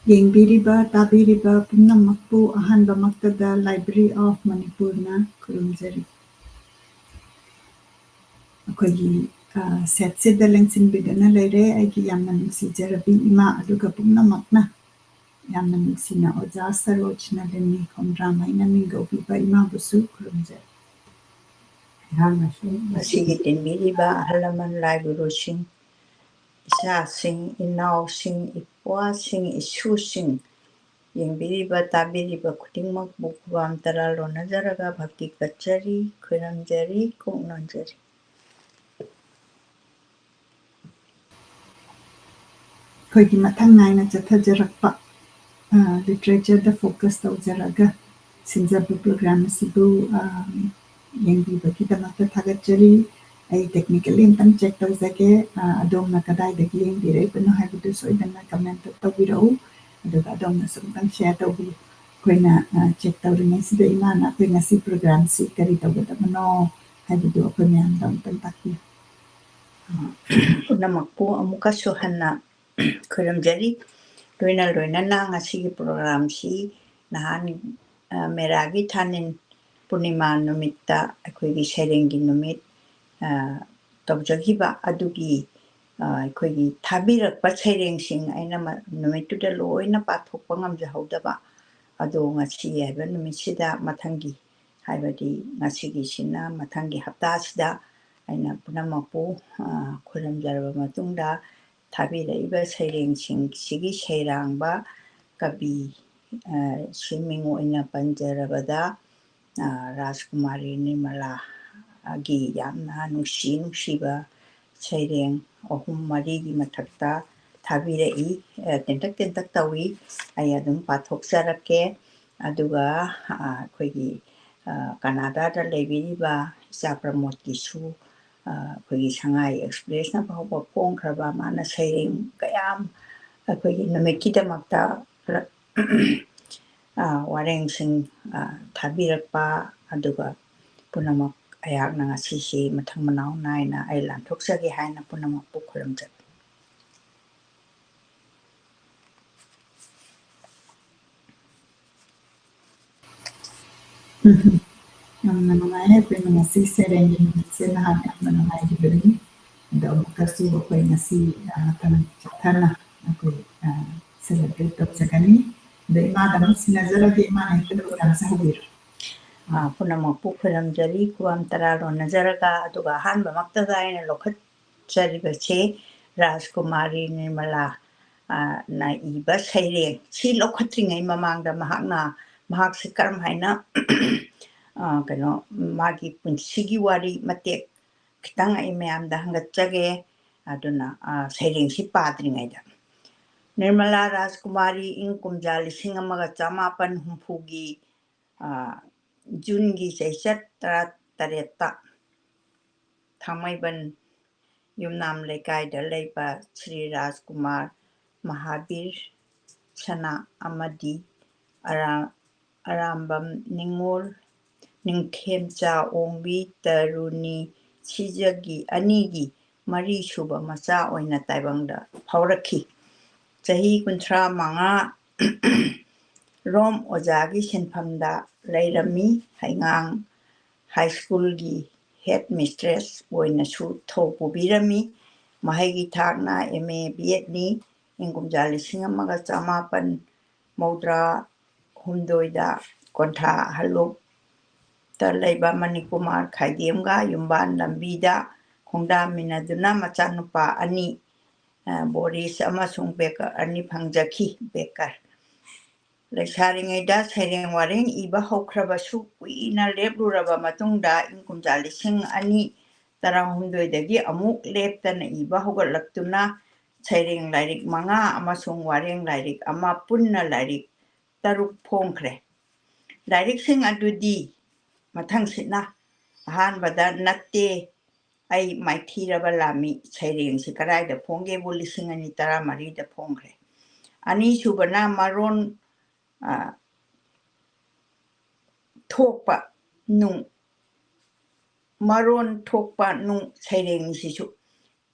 ꯌꯦꯡꯕꯤꯔꯤꯕ ꯇꯥꯕꯤꯔꯤꯕ ꯄꯨꯝꯅꯃꯛꯄꯨ ꯑꯍꯥꯟꯕꯃꯛꯇꯗ library of ꯃꯅꯤꯄꯨꯔꯅ ꯈꯨꯔꯨꯝꯖꯔꯤ ꯑꯩꯈꯣꯏꯒꯤ ꯁꯦꯠꯁꯤꯗ ꯂꯦꯡꯁꯤꯟꯕꯤꯗꯨꯅ ꯂꯩꯔꯦ ꯑꯩꯒꯤ ꯌꯥꯝꯅ ꯅꯨꯡꯁꯤꯖꯔꯕꯤ ꯏꯃꯥ ꯑꯗꯨꯒ ꯄꯨꯝꯅꯃꯛꯅ ꯌꯥꯝꯅ ꯅꯨꯡꯁꯤꯅ ꯑꯣꯖꯥ ꯁꯔꯣꯖꯅ ꯂꯦꯝꯅꯤ ꯈꯣꯡꯗ꯭ꯔꯥꯝ ꯃꯤꯡꯒꯧꯕꯤꯕ ꯏꯃꯥꯕꯨꯁꯨ ꯈꯨꯔꯨꯝꯖꯔꯤ ꯃꯁꯤꯒꯤ ꯇꯤꯟꯕꯤꯔꯤꯕ ꯑꯍꯜ ꯂꯃꯟ ꯂꯥꯏ ꯒꯨꯔꯨꯁꯤꯡ ꯏꯆꯥꯁꯤꯡ ꯏꯅꯥꯎꯁꯤꯡ ꯏꯄ꯭ꯋꯥꯁꯤꯡ ꯏꯁꯨꯁꯤꯡ ꯌꯦꯡꯕꯤꯔꯤꯕ ꯇꯥꯕꯤꯔꯤꯕ ꯈꯨꯗꯤꯡꯃꯛꯄꯨ ꯈꯨꯕꯥꯝ ꯇꯔꯥ ꯂꯣꯟꯅꯖꯔꯒ ꯚꯛꯇꯤ ꯀꯠꯆꯔꯤ ꯈꯨꯔꯨꯝꯖꯔꯤ ꯀꯣꯛꯅꯣꯟꯖꯔꯤ ꯑꯩꯈꯣꯏꯒꯤ ꯃꯊꯪ ꯅꯥꯏꯅ ꯆꯠꯊꯖꯔꯛꯄ ꯂꯤꯇꯔꯦꯆꯔꯗ ꯐꯣꯀꯁ ꯇꯧꯖꯔꯒ ꯁꯤꯟꯖꯕ ꯄ꯭ꯔꯣꯒ꯭ꯔꯥꯝ ꯑꯁꯤꯕꯨ ꯌꯦꯡꯕꯤꯕꯒꯤꯗꯃꯛꯇ ꯊꯥꯒꯠꯆꯔꯤ ꯑꯩ ꯇꯦꯛꯅꯤꯀꯦꯜꯂꯤ ꯑꯝꯇꯪ ꯆꯦꯛ ꯇꯧꯖꯒꯦ ꯑꯗꯣꯝꯅ ꯀꯗꯥꯏꯗꯒꯤ ꯌꯦꯡꯕꯤꯔꯛꯏꯕꯅꯣ ꯍꯥꯏꯕꯗꯨ ꯁꯣꯏꯗꯅ ꯀꯃꯦꯟꯇ ꯇꯧꯕꯤꯔꯛꯎ ꯑꯗꯨꯒ ꯑꯗꯣꯝꯅꯁꯨ ꯑꯝꯇꯪ ꯁꯦꯌꯔ ꯇꯧꯕꯤꯌꯨ ꯑꯩꯈꯣꯏꯅ ꯆꯦꯛ ꯇꯧꯔꯤꯉꯩꯁꯤꯗ ꯏꯃꯥꯅ ꯑꯩꯈꯣꯏ ꯉꯁꯤ ꯄ꯭ꯔꯣꯒ꯭ꯔꯥꯝꯁꯤ ꯀꯔꯤ ꯇꯧꯒꯗꯕꯅꯣ ꯍꯥꯏꯕꯗꯨ ꯑꯩꯈꯣꯏ ꯃꯌꯥꯝꯗ ꯑꯝꯇꯪ ꯇꯥꯛꯄꯤꯌꯨ ꯄꯨꯝꯅꯃꯛꯄꯨ ꯑꯃꯨꯛꯀꯁꯨ ꯍꯟꯅ ꯈꯨꯔꯨꯝꯖꯔꯤ ꯂꯣꯏꯅꯅ ꯉꯁꯤꯒꯤ ꯄ꯭ꯔꯣꯒ꯭ꯔꯥꯝꯁꯤ ꯅꯍꯥꯟ ꯃꯦꯔꯥꯒꯤ ꯊꯥꯅꯤꯟ ꯄꯨꯔꯅꯤꯃꯥ ꯅꯨꯃꯤꯠꯇ ꯑꯩꯈꯣꯏꯒꯤ ꯁꯩꯔꯦꯡꯒꯤ ꯅꯨꯃꯤꯠ ꯇꯧꯖꯈꯤꯕ ꯑꯗꯨꯒꯤ ꯑꯩꯈꯣꯏꯒꯤ ꯊꯥꯕꯤꯔꯛꯄ ꯁꯩꯔꯦꯡꯁꯤꯡ ꯑꯩꯅ ꯅꯨꯃꯤꯠꯇꯨꯗ ꯂꯣꯏꯅ ꯄꯥꯊꯣꯛꯄ ꯉꯝꯖꯍꯧꯗꯕ ꯑꯗꯣ ꯉꯁꯤ ꯍꯥꯏꯕ ꯅꯨꯃꯤꯠꯁꯤꯗ ꯃꯊꯪꯒꯤ ꯍꯥꯏꯕꯗꯤ ꯉꯁꯤꯒꯤꯁꯤꯅ ꯃꯊꯪꯒꯤ ꯍꯞꯇꯥꯁꯤꯗ ꯑꯩꯅ ꯄꯨꯝꯅꯃꯛꯄꯨ ꯈꯨꯔꯨꯝꯖꯔꯕ ꯃꯇꯨꯡꯗ ꯊꯥꯕꯤꯔꯛꯏꯕ ꯁꯩꯔꯦꯡꯁꯤꯡꯁꯤꯒꯤ ꯁꯩꯔꯥꯡꯕ ꯀꯕꯤ ꯁꯤꯃꯤꯡ ꯑꯣꯏꯅ ꯄꯟꯖꯔꯕꯗ ꯔꯥꯖꯀꯨꯃꯥꯔꯤ ꯅꯤꯔꯃꯂꯥꯒꯤ ꯌꯥꯝꯅ ꯅꯨꯡꯁꯤꯕ ꯁꯩꯔꯦꯡ 3-4ꯒꯤ ꯃꯊꯛꯇ ꯊꯥꯕꯤꯔꯛꯏ ꯇꯦꯟꯇꯛ ꯇꯧꯏ ꯑꯩ ꯑꯗꯨꯝ ꯄꯥꯊꯣꯛꯆꯔꯛꯀꯦ ꯑꯗꯨꯒ ꯑꯩꯈꯣꯏꯒꯤ ꯀꯅꯥꯗꯥꯗ ꯂꯩꯕꯤꯔꯤꯕ ꯏꯆꯥ ꯄ꯭ꯔꯃꯣꯗꯀꯤꯁꯨ ꯑꯩꯈꯣꯏꯒꯤ ꯁꯉꯥꯏ ꯑꯦꯛꯁꯄ꯭ꯔꯦꯁꯅ ꯐꯥꯎꯕ ꯐꯣꯡꯈ꯭ꯔꯕ ꯃꯥꯅ ꯁꯩꯔꯦꯡ ꯀꯌꯥꯝ ꯑꯩꯈꯣꯏꯒꯤ ꯅꯨꯃꯤꯠꯀꯤꯗꯃꯛꯇ ꯋꯥꯔꯦꯡꯁꯤꯡ ꯊꯥꯕꯤꯔꯛꯄ ꯑꯗꯨꯒ ꯄꯨꯝꯅꯃꯛ ꯑꯩꯍꯥꯛꯅ ꯉꯁꯤꯁꯤ ꯃꯊꯪ ꯃꯅꯥꯎ ꯅꯥꯏꯅ ꯑꯩ ꯂꯥꯟꯊꯣꯛꯆꯒꯦ ꯍꯥꯏꯅ ꯄꯨꯝꯅꯃꯛꯄꯨ ꯈꯨꯔꯨꯝꯖꯔꯤ ꯌꯥꯝꯅ ꯅꯨꯡꯉꯥꯏ ꯑꯩꯈꯣꯏꯅ ꯉꯁꯤ ꯁꯩꯔꯦꯡꯒꯤ ꯅꯨꯃꯤꯠꯁꯦ ꯅꯍꯥꯟ ꯌꯥꯝꯅ ꯅꯨꯡꯉꯥꯏꯈꯤꯕꯅꯤ ꯑꯗꯣ ꯑꯃꯨꯛꯀꯁꯨ ꯑꯩꯈꯣꯏ ꯉꯁꯤ ꯃꯇꯝ ꯆꯠꯊꯅ ꯑꯩꯈꯣই ꯁꯦꯂꯦꯕ꯭ꯔꯦꯠ ꯇꯧꯖꯒꯅꯤ ꯑꯗꯣ ꯏꯃꯥꯗ ꯑꯃꯨꯛ ꯁꯤꯟꯅꯖꯔꯒꯦ ꯏꯃꯥꯅ ꯍꯦꯛꯇ ꯄ꯭ꯔꯣꯒ꯭ꯔꯥꯝꯁꯦ ꯍꯧꯕꯤꯔꯣ ꯄꯨꯝꯅꯃꯛꯄꯨ ꯈꯨꯔꯨꯝꯖꯔꯤ ꯈꯨꯕꯝ ꯇꯔꯥ ꯂꯣꯟꯅꯖꯔꯒ ꯑꯗꯨꯒ ꯑꯍꯥꯟꯕꯃꯛꯇꯗ ꯑꯩꯅ ꯂꯧꯈꯠꯆꯔꯤꯕꯁꯤ ꯔꯥꯖꯀꯨꯃꯥꯔꯤ ꯅꯤꯔꯃꯂꯥ ꯅ ꯏꯕ ꯁꯩꯔꯦꯡ ꯁꯤ ꯂꯧꯈꯠꯇ꯭ꯔꯤꯉꯩ ꯃꯃꯥꯡꯗ ꯃꯍꯥꯛꯁꯤ ꯀꯔꯝ ꯍꯥꯏꯅ ꯃꯥꯒꯤ ꯄꯨꯟꯁꯤꯒꯤ ꯋꯥꯔꯤ ꯃꯇꯦꯛ ꯈꯤꯇꯪ ꯑꯩ ꯃꯌꯥꯝꯗ ꯍꯪꯒꯠꯆꯒꯦ ꯑꯗꯨꯅ ꯁꯩꯔꯦꯡꯁꯤ ꯄꯥꯗ꯭ꯔꯤꯉꯩꯗ ꯅꯤꯔꯃꯂꯥ ꯔꯥꯖꯀꯨꯃꯥꯔꯤ ꯏꯪ ꯀꯨꯝꯖꯥ 1970ꯒꯤ ꯖꯨꯟꯒꯤ ꯆꯩꯆꯠ 18ꯇ ꯊꯥꯡꯃꯩꯕꯟ ꯌꯨꯝꯅꯥꯝ ꯂꯩꯀꯥꯏꯗ ꯂꯩꯕ ꯁ꯭ꯔꯤ ꯔꯥꯖꯀꯨꯃꯥꯔ ꯃꯍꯥꯕꯤꯔ ꯁꯅꯥ ꯑꯃꯗꯤ ꯑꯔꯥꯝꯕꯝ ꯅꯤꯡꯉꯣꯜ ꯅꯤꯡꯊꯦꯝꯆꯥ ꯑꯣꯡꯕꯤ ꯇꯔꯨꯅꯤ ꯁꯤꯖꯒꯤ ꯑꯅꯤꯒꯤ ꯃꯔꯤꯁꯨꯕ ꯃꯆꯥ ꯑꯣꯏꯅ ꯇꯥꯏꯕꯪꯗ ꯐꯥꯎꯔꯛꯈꯤ ꯆꯍꯤ 35 ꯔꯣꯝ ꯑꯣꯖꯥꯒꯤ ꯁꯤꯟꯐꯝꯗ ꯂꯩꯔꯝꯃꯤ ꯍꯩꯉꯥꯡ ꯍꯥꯏ ꯁ꯭ꯀꯨꯜꯒꯤ ꯍꯦꯗ ꯃꯤꯁꯇ꯭ꯔꯦꯁ ꯑꯣꯏꯅꯁꯨ ꯊꯧ ꯄꯨꯕꯤꯔꯝꯃꯤ ꯃꯍꯩꯒꯤ ꯊꯥꯛꯅ MA BEdꯅꯤ ꯏꯪ ꯀꯨꯝꯖꯥ 1938ꯗ ꯀꯣꯟꯊꯥ ꯍꯜꯂꯣꯛꯇ ꯂꯩꯕ ꯃꯅꯤꯀꯨꯃꯥꯔ ꯈꯥꯏꯗꯦꯝꯒ ꯌꯨꯝꯕꯥꯟ ꯂꯝꯕꯤꯗ ꯈꯣꯡꯗꯥꯃꯤꯟꯅꯗꯨꯅ ꯃꯆꯥꯅꯨꯄꯥ 2 ꯕꯣꯔꯤꯁ ꯑꯃꯁꯨꯡ ꯕꯦꯀꯔ 2 ꯐꯪꯖꯈꯤ ꯕꯦꯀꯔ ꯂꯩꯁꯥꯔꯤꯉꯩꯗ ꯁꯩꯔꯦꯡ ꯋꯥꯔꯦꯡ ꯏꯕ ꯍꯧꯈ꯭ꯔꯕꯁꯨ ꯀꯨꯏꯅ ꯂꯦꯞꯂꯨꯔꯕ ꯃꯇꯨꯡꯗ ꯏꯪ ꯀꯨꯝꯖꯥ 2019ꯗꯒꯤ ꯑꯃꯨꯛ ꯂꯦꯞꯇꯅ ꯏꯕ ꯍꯧꯒꯠꯂꯛꯇꯨꯅ ꯁꯩꯔꯦꯡ ꯂꯥꯏꯔꯤꯛ 5 ꯑꯃꯁꯨꯡ ꯋꯥꯔꯦꯡ ꯂꯥꯏꯔꯤꯛ 1 ꯄꯨꯟꯅ ꯂꯥꯏꯔꯤꯛ 6 ꯐꯣꯡꯈ꯭ꯔꯦ ꯂꯥꯏꯔꯤꯛꯁꯤꯡ ꯑꯗꯨꯗꯤ ꯃꯊꯪꯁꯤꯠꯅ ꯑꯍꯥꯟꯕꯗ ꯅꯠꯇꯦ ꯑꯩ ꯃꯥꯏꯊꯤꯔꯕ ꯂꯥꯝꯃꯤ ꯁꯩꯔꯦꯡꯁꯤ ꯀꯗꯥꯏꯗ ꯐꯣꯡꯒꯦꯕꯨ 2013ꯗ ꯐꯣꯡꯈ꯭ꯔꯦ ꯑꯅꯤꯁꯨꯕꯅ ꯃꯔꯣꯟ ꯊꯣꯛꯄ ꯅꯨꯡ ꯁꯩꯔꯦꯡꯁꯤꯁꯨ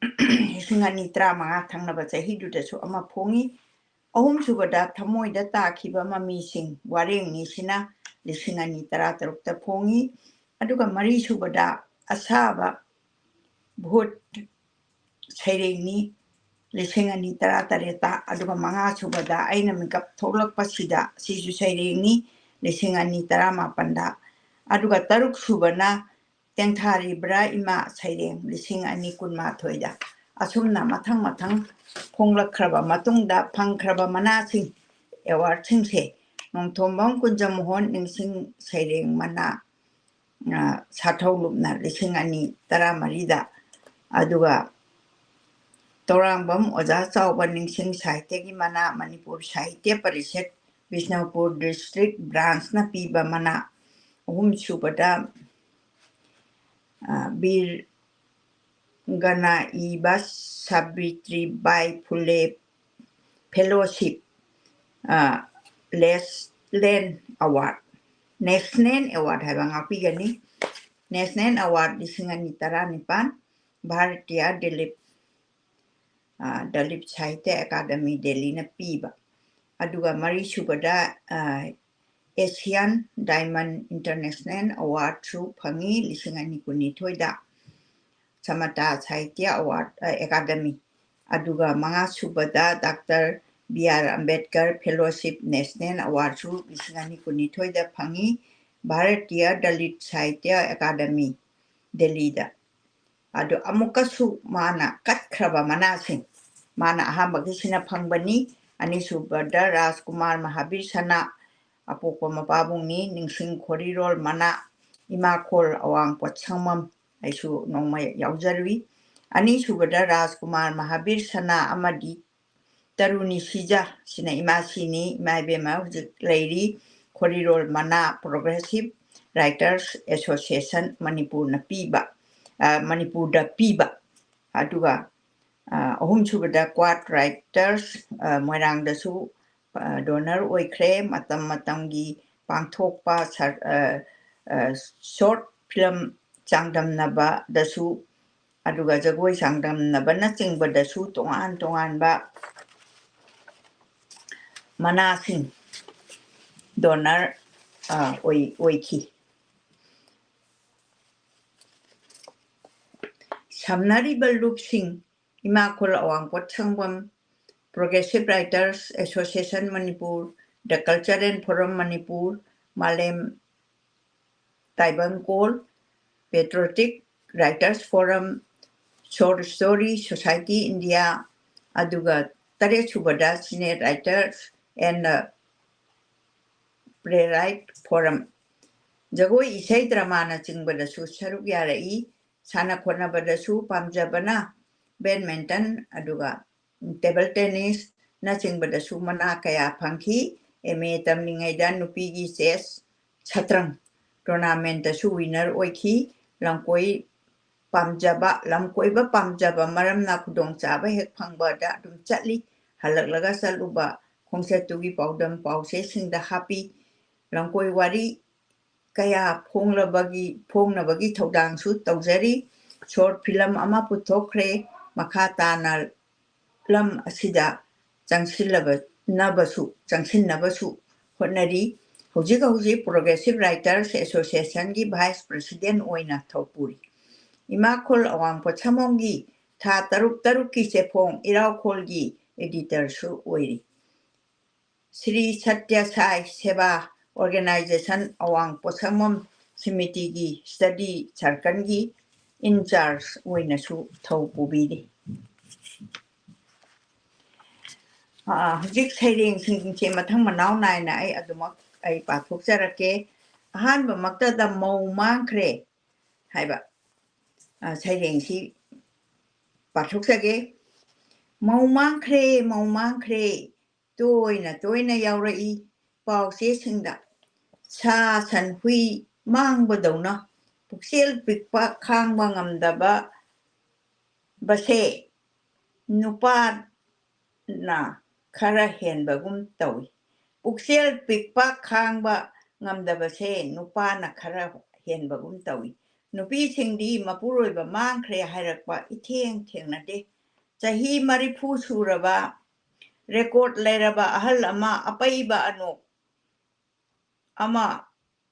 2015 ꯊꯪꯅꯕ ꯆꯍꯤꯗꯨꯗꯁꯨ ꯑꯃ ꯐꯣꯡꯉꯤ ꯑꯍꯨꯝꯁꯨꯕꯗ ꯊꯃꯣꯏꯗ ꯇꯥꯈꯤꯕ ꯃꯃꯤꯁꯤꯡ ꯋꯥꯔꯦꯡꯅꯤꯁꯤꯅ 2013ꯇ ꯐꯣꯡꯉꯤ ꯑꯗꯨꯒ ꯃꯔꯤꯁꯨꯕꯗ ꯑꯁꯥꯕ ꯚꯨꯠ ꯁꯩꯔꯦꯡꯅꯤ 2013ꯇ ꯑꯗꯨꯒ ꯃꯉꯥꯁꯨꯕꯗ ꯑꯩꯅ ꯃꯤꯀꯞ ꯊꯣꯛꯂꯛꯄꯁꯤꯗ ꯁꯤꯁꯨ ꯁꯩꯔꯦꯡꯅꯤ 2017ꯗ ꯑꯗꯨꯒ ꯇꯔꯨꯛꯁꯨꯕꯅ ꯇꯦꯡꯊꯥꯔꯤꯕ꯭ꯔꯥ ꯏꯃꯥ ꯁꯩꯔꯦꯡ 2012ꯗ ꯑꯁꯨꯝꯅ ꯃꯊꯪ ꯃꯊꯪ ꯐꯣꯡꯂꯛꯈ꯭ꯔꯕ ꯃꯇꯨꯡꯗ ꯐꯪꯈ꯭ꯔꯕ ꯃꯅꯥꯁꯤꯡ ꯑꯦꯋꯥꯔꯗꯁꯤꯡꯁꯦ ꯅꯣꯡꯊꯣꯝꯕꯝ ꯀꯨꯟꯖꯃꯣꯍꯟ ꯅꯤꯡꯁꯤꯡ ꯁꯩꯔꯦꯡ ꯃꯅꯥ ꯁꯥꯊꯧꯂꯨꯞꯅ 2014ꯗ ꯑꯗꯨꯒ ꯇꯧꯔꯥꯡꯕꯝ ꯑꯣꯖꯥ ꯆꯥꯎꯕ ꯅꯤꯡꯁꯤꯡ ꯁꯥꯍꯤꯇ꯭ꯌꯒꯤ ꯃꯅꯥ ꯃꯅꯤꯄꯨꯔ ꯁꯥꯍꯤꯇ꯭ꯌ ꯄꯔꯤꯁꯠ ꯕꯤꯁꯅꯨꯄꯨꯔ ꯗꯤꯁꯇ꯭ꯔꯤꯛ ꯕ꯭ꯔꯥꯟꯁꯅ ꯄꯤꯕ ꯃꯅꯥ ꯑꯍꯨꯝꯁꯨꯕꯗ ꯕꯤꯔ ꯒꯅꯥ ꯏꯕ ꯁꯥꯕꯤꯇ꯭ꯔꯤꯕꯥꯏ ꯐꯨꯂꯦ ꯐꯦꯂꯣꯁꯤꯞ ꯅꯦꯁꯅꯦꯜ ꯑꯦꯋꯥꯔꯗ ꯍꯥꯏꯕ ꯉꯥꯛꯄꯤꯒꯅꯤ ꯅꯦꯁꯅꯦꯜ ꯑꯦꯋꯥꯔꯗ 2019 ꯚꯥꯔꯇꯤꯌꯥ ꯗꯂꯤꯞ ꯁꯥꯍꯤꯇ꯭ꯌ ꯑꯦꯀꯥꯗꯃꯤ ꯗꯦꯜꯂꯤꯅ ꯄꯤꯕ ꯑꯗꯨꯒ ꯃꯔꯤꯁꯨꯕꯗ ꯑꯦꯁꯤꯌꯥꯟ ꯗꯥꯏꯃꯟ ꯏꯟꯇꯔꯅꯦꯁꯅꯦꯜ ꯑꯦꯋꯥꯔꯗꯁꯨ ꯐꯪꯉꯤ 2012ꯗ ꯁꯃꯇꯥ ꯁꯥꯍꯤꯇ꯭ꯌ ꯑꯦꯋꯥꯔꯗ ꯑꯦꯀꯥꯗꯃꯤ ꯑꯗꯨꯒ ꯃꯉꯥꯁꯨꯕꯗ doctor B.R. Ambedkar fellowship national ꯑꯦꯋꯥꯔꯗꯁꯨ 2012ꯗ ꯐꯪꯉꯤ ꯚꯥꯔꯇꯤꯌꯥ ꯗꯂꯤꯠ ꯁꯥꯍꯤꯇ꯭ꯌ ꯑꯦꯀꯥꯗꯃꯤ ꯗꯦꯜꯂꯤꯗ ꯑꯗꯨ ꯑꯃꯨꯛꯀꯁꯨ ꯃꯥꯅ ꯀꯠꯈ꯭ꯔꯕ ꯃꯅꯥꯁꯤꯡ ꯃꯥꯅ ꯑꯍꯥꯟꯕꯒꯤꯁꯤꯅ ꯐꯪꯕꯅꯤ ꯑꯅꯤꯁꯨꯕꯗ ꯔꯥꯖꯀꯨꯃꯥꯔ ꯃꯍꯥꯕꯤꯔ ꯁꯅꯥ ꯑꯄꯣꯛꯄ ꯃꯄꯥꯕꯨꯡꯅꯤ ꯅꯤꯡꯁꯤꯡ ꯈꯣꯔꯤꯔꯣꯜ ꯃꯅꯥ ꯏꯃꯥꯈꯣꯜ ꯑꯋꯥꯡ ꯄꯣꯠꯁꯪꯃꯝ ꯑꯩꯁꯨ ꯅꯣꯡꯃ ꯌꯥꯎꯖꯔꯨꯏ ꯑꯅꯤꯁꯨꯕꯗ ꯔꯥꯖꯀꯨꯃꯥꯔ ꯃꯍꯥꯕꯤꯔ ꯁꯅꯥ ꯑꯃꯗꯤ ꯇꯔꯨꯅꯤ ꯁꯤꯖꯥ ꯁꯤꯅ ꯏꯃꯥꯁꯤꯅꯤ ꯏꯃꯥ ꯏꯕꯦꯝꯃ ꯍꯧꯖꯤꯛ ꯂꯩꯔꯤ ꯈꯣꯔꯤꯔꯣꯜ ꯃꯅꯥ ꯄ꯭ꯔꯣꯒ꯭ꯔꯦꯁꯤꯚ ꯔꯥꯏꯇꯔꯁ ꯑꯦꯁꯣꯁꯤꯌꯦꯁꯟ ꯃꯅꯤꯄꯨꯔꯗ ꯄꯤꯕ ꯑꯗꯨꯒ ꯑꯍꯨꯝꯁꯨꯕꯗ ꯀ꯭ꯋꯥꯠ ꯔꯥꯏꯇꯔꯁ ꯃꯣꯏꯔꯥꯡꯗꯁꯨ ꯗꯣꯅꯔ ꯑꯣꯏꯈ꯭ꯔꯦ ꯃꯇꯝ ꯃꯇꯝꯒꯤ ꯄꯥꯡꯊꯣꯛꯄ ꯁꯣꯔꯠ ꯐꯤꯂꯝ ꯆꯥꯡꯗꯝꯅꯕꯗꯁꯨ ꯑꯗꯨꯒ ꯖꯒꯣꯏ ꯆꯥꯡꯗꯝꯅꯕꯅꯆꯤꯡꯕꯗꯁꯨ ꯇꯣꯉꯥꯟ ꯇꯣꯉꯥꯟꯕ ꯃꯅꯥꯁꯤꯡ ꯗꯣꯅꯔ ꯑꯣꯏꯈꯤ ꯁꯝꯅꯔꯤꯕ ꯂꯨꯞꯁꯤꯡ ꯏꯃꯥꯈꯣꯜ ꯑꯋꯥꯡꯄꯣꯠ ꯁꯪꯕꯝ progressive writers association Manipur the cultural forum Manipur ꯃꯥꯂꯦꯝ ꯇꯥꯏꯕꯪꯀꯣꯜ patriotic writers forum short story society India ꯑꯗꯨꯒ ꯇꯔꯦꯠꯁꯨꯕꯗ ꯁꯤꯅꯦꯠ ꯔꯥꯏꯇꯔꯁ ꯑꯦꯟ ꯄ꯭ꯂꯦꯔꯥꯏꯠ ꯐꯣꯔꯝ ꯖꯒꯣꯏ ꯏꯁꯩ ꯗ꯭ꯔꯃꯥꯅꯆꯤꯡꯕꯗꯁꯨ ꯁꯔꯨꯛ ꯌꯥꯔꯛꯏ ꯁꯥꯟꯅ ꯈꯣꯠꯅꯕꯗꯁꯨ ꯄꯥꯝꯖꯕꯅ ꯕꯦꯗꯃꯤꯟꯇꯟ ꯑꯗꯨꯒ ꯇꯦꯕꯜ ꯇꯦꯅꯤꯁꯅꯆꯤꯡꯕꯗꯁꯨ ꯃꯅꯥ ꯀꯌꯥ ꯐꯪꯈꯤ MA ꯇꯝꯂꯤꯉꯩꯗ ꯅꯨꯄꯤꯒꯤ ꯆꯦꯁ ꯁꯇ꯭ꯔꯪ ꯇꯣꯔꯅꯥꯃꯦꯟꯇꯁꯨ ꯋꯤꯅꯔ ꯑꯣꯏꯈꯤ ꯂꯝꯀꯣꯏꯕ ꯄꯥꯝꯖꯕ ꯃꯔꯝꯅ ꯈꯨꯗꯣꯡꯆꯥꯕ ꯍꯦꯛ ꯐꯪꯕꯗ ꯑꯗꯨꯝ ꯆꯠꯂꯤ ꯍꯜꯂꯛꯂꯒ ꯆꯠꯂꯨꯕ ꯈꯣꯡꯆꯠꯇꯨꯒꯤ ꯄꯥꯎꯗꯝ ꯄꯥꯎꯆꯦꯁꯤꯡꯗ ꯍꯥꯞꯄꯤ ꯂꯝꯀꯣꯏ ꯋꯥꯔꯤ ꯀꯌꯥ ꯐꯣꯡꯅꯕꯒꯤ ꯊꯧꯗꯥꯡꯁꯨ ꯇꯧꯖꯔꯤ ꯁꯣꯔꯠ ꯐꯤꯂꯝ ꯑꯃ ꯄꯨꯊꯣꯛꯈ꯭ꯔꯦ ꯃꯈꯥ ꯇꯥꯅ ꯂꯝ ꯑꯁꯤꯗ ꯆꯪꯁꯤꯟꯅꯕꯁꯨ ꯍꯣꯠꯅꯔꯤ ꯍꯧꯖꯤꯛ ꯄ꯭ꯔꯣꯒ꯭ꯔꯦꯁꯤꯚ ꯔꯥꯏꯇꯔꯁ ꯑꯦꯁꯣꯁꯤꯌꯦꯁꯟꯒꯤ ꯚꯥꯏꯁ ꯄ꯭ꯔꯦꯁꯤꯗꯦꯟꯠ ꯑꯣꯏꯅ ꯊꯧꯄꯨꯔꯤ ꯏꯃꯥꯈꯣꯜ ꯑꯋꯥꯡꯄꯣꯠ ꯁꯪꯕꯝꯒꯤ ꯊꯥ 6 ꯆꯦꯐꯣꯡ ꯏꯔꯥꯎꯈꯣꯜꯒꯤ ꯑꯦꯗꯤꯇꯔꯁꯨ ꯑꯣꯏꯔꯤ ꯁ꯭ꯔꯤ ꯁꯇ꯭ꯌ ꯁꯥꯏ ꯁꯦꯕꯥ ꯑꯣꯔꯒꯅꯥꯏꯖꯦꯁꯟ ꯑꯋꯥꯡ ꯄꯣꯠꯁꯪꯕꯝ ꯁꯤꯃꯤꯇꯤꯒꯤ ꯁ꯭ꯇꯗꯤ ꯁꯥꯔꯀꯜꯒꯤ ꯏꯟꯆꯥꯔꯖ ꯑꯣꯏꯅꯁꯨ ꯊꯧ ꯄꯨꯕꯤꯔꯤ ꯍꯧꯖꯤꯛ ꯁꯩꯔꯦꯡꯁꯤꯡꯁꯦ ꯃꯊꯪ ꯃꯅꯥꯎ ꯅꯥꯏꯅ ꯑꯩ ꯄꯥꯊꯣꯛꯆꯔꯛꯀꯦ ꯑꯍꯥꯟꯕꯃꯛꯇꯗ ꯃꯧ ꯃꯥꯡꯈ꯭ꯔꯦ ꯍꯥꯏꯕ ꯁꯩꯔꯦꯡꯁꯤ ꯄꯥꯊꯣꯛꯆꯒꯦ ꯃꯧ ꯃꯥꯡꯈ꯭ꯔꯦ ꯇꯣꯏꯅ ꯌꯥꯎꯔꯛꯏ ꯄꯥꯎꯆꯦꯁꯤꯡꯗ ꯁꯥ ꯁꯟ ꯍꯨꯏ ꯃꯥꯡꯕꯗꯧꯅ ꯄꯨꯛꯆꯦꯜ ꯄꯤꯛꯄ ꯈꯥꯡꯕ ꯉꯝꯗꯕꯁꯦ ꯅꯨꯄꯥꯅ ꯈꯔ ꯍꯦꯟꯕꯒꯨꯝ ꯇꯧꯏ ꯄꯨꯛꯆꯦꯜ ꯄꯤꯛꯄ ꯈꯥꯡꯕ ꯉꯝꯗꯕꯁꯦ ꯅꯨꯄꯥꯅ ꯈꯔ ꯍꯦꯟꯕꯒꯨꯝ ꯇꯧꯏ ꯅꯨꯄꯤꯁꯤꯡꯗꯤ ꯃꯄꯨꯔꯣꯏꯕ ꯃꯥꯡꯈ꯭ꯔꯦ ꯍꯥꯏꯔꯛꯄ ꯏꯊꯦꯡ ꯊꯦꯡꯅꯗꯦ ꯆꯍꯤ 40 ꯁꯨꯔꯕ record leiraba ahal ama apaiba anok ama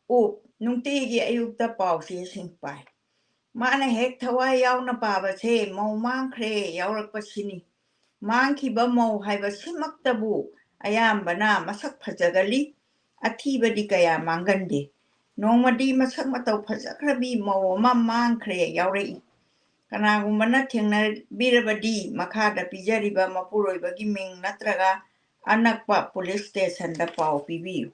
up nungtigi ayukta pausi singpai mana hek thawai yauna paba se mau mangkhre yaurakpasini mangkhiba mau haiba simaktabu ayambana masak phajagali athibadi kaya mangande nongmadi masak matau phajakrabi mau ama mangkhre yaurei kanagumana thengnabirabadi makhada pijariba mapuroibagi ming natraga anakpa police station da pau pibiyu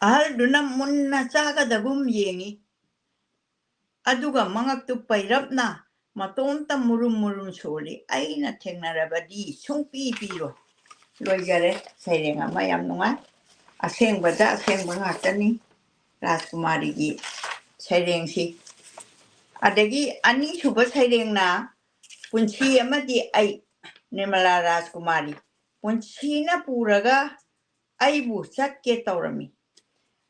ahal duna munna chagadagum yengi aduga mangaktu pairapna matonta murum murum soli aina thengnarabadi sungpi piro loigare sairenga mayam nunga asengbada asengba ngatani Rajkumari gi sairengsi adagi ani suba sairengna punchi amadi ai Nirmala Rajkumari punchina puraga aibu chatke taurami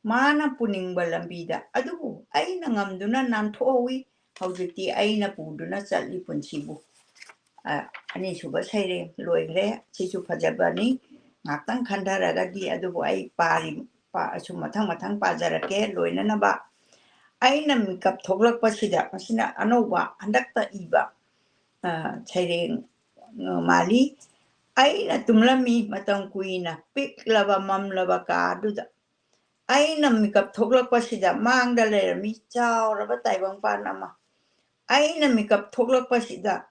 mana puningba lambida adubu aina ngamduna nanthoi haujiti aina puduna chatli punchibu ani suba saireng loigre sisu phajabani ngakang khandaragadi adubu ai pari pa asu mathang mathang pajarake loinanaba aina mikap thoglakpasida masina anoba handakta iba saireng mali aina tumlami matang kuina piklaba mamlaba kaduda aina mikap thoglakpasida mangda lerami chauraba taibangpan ama aina mikap thoglakpasida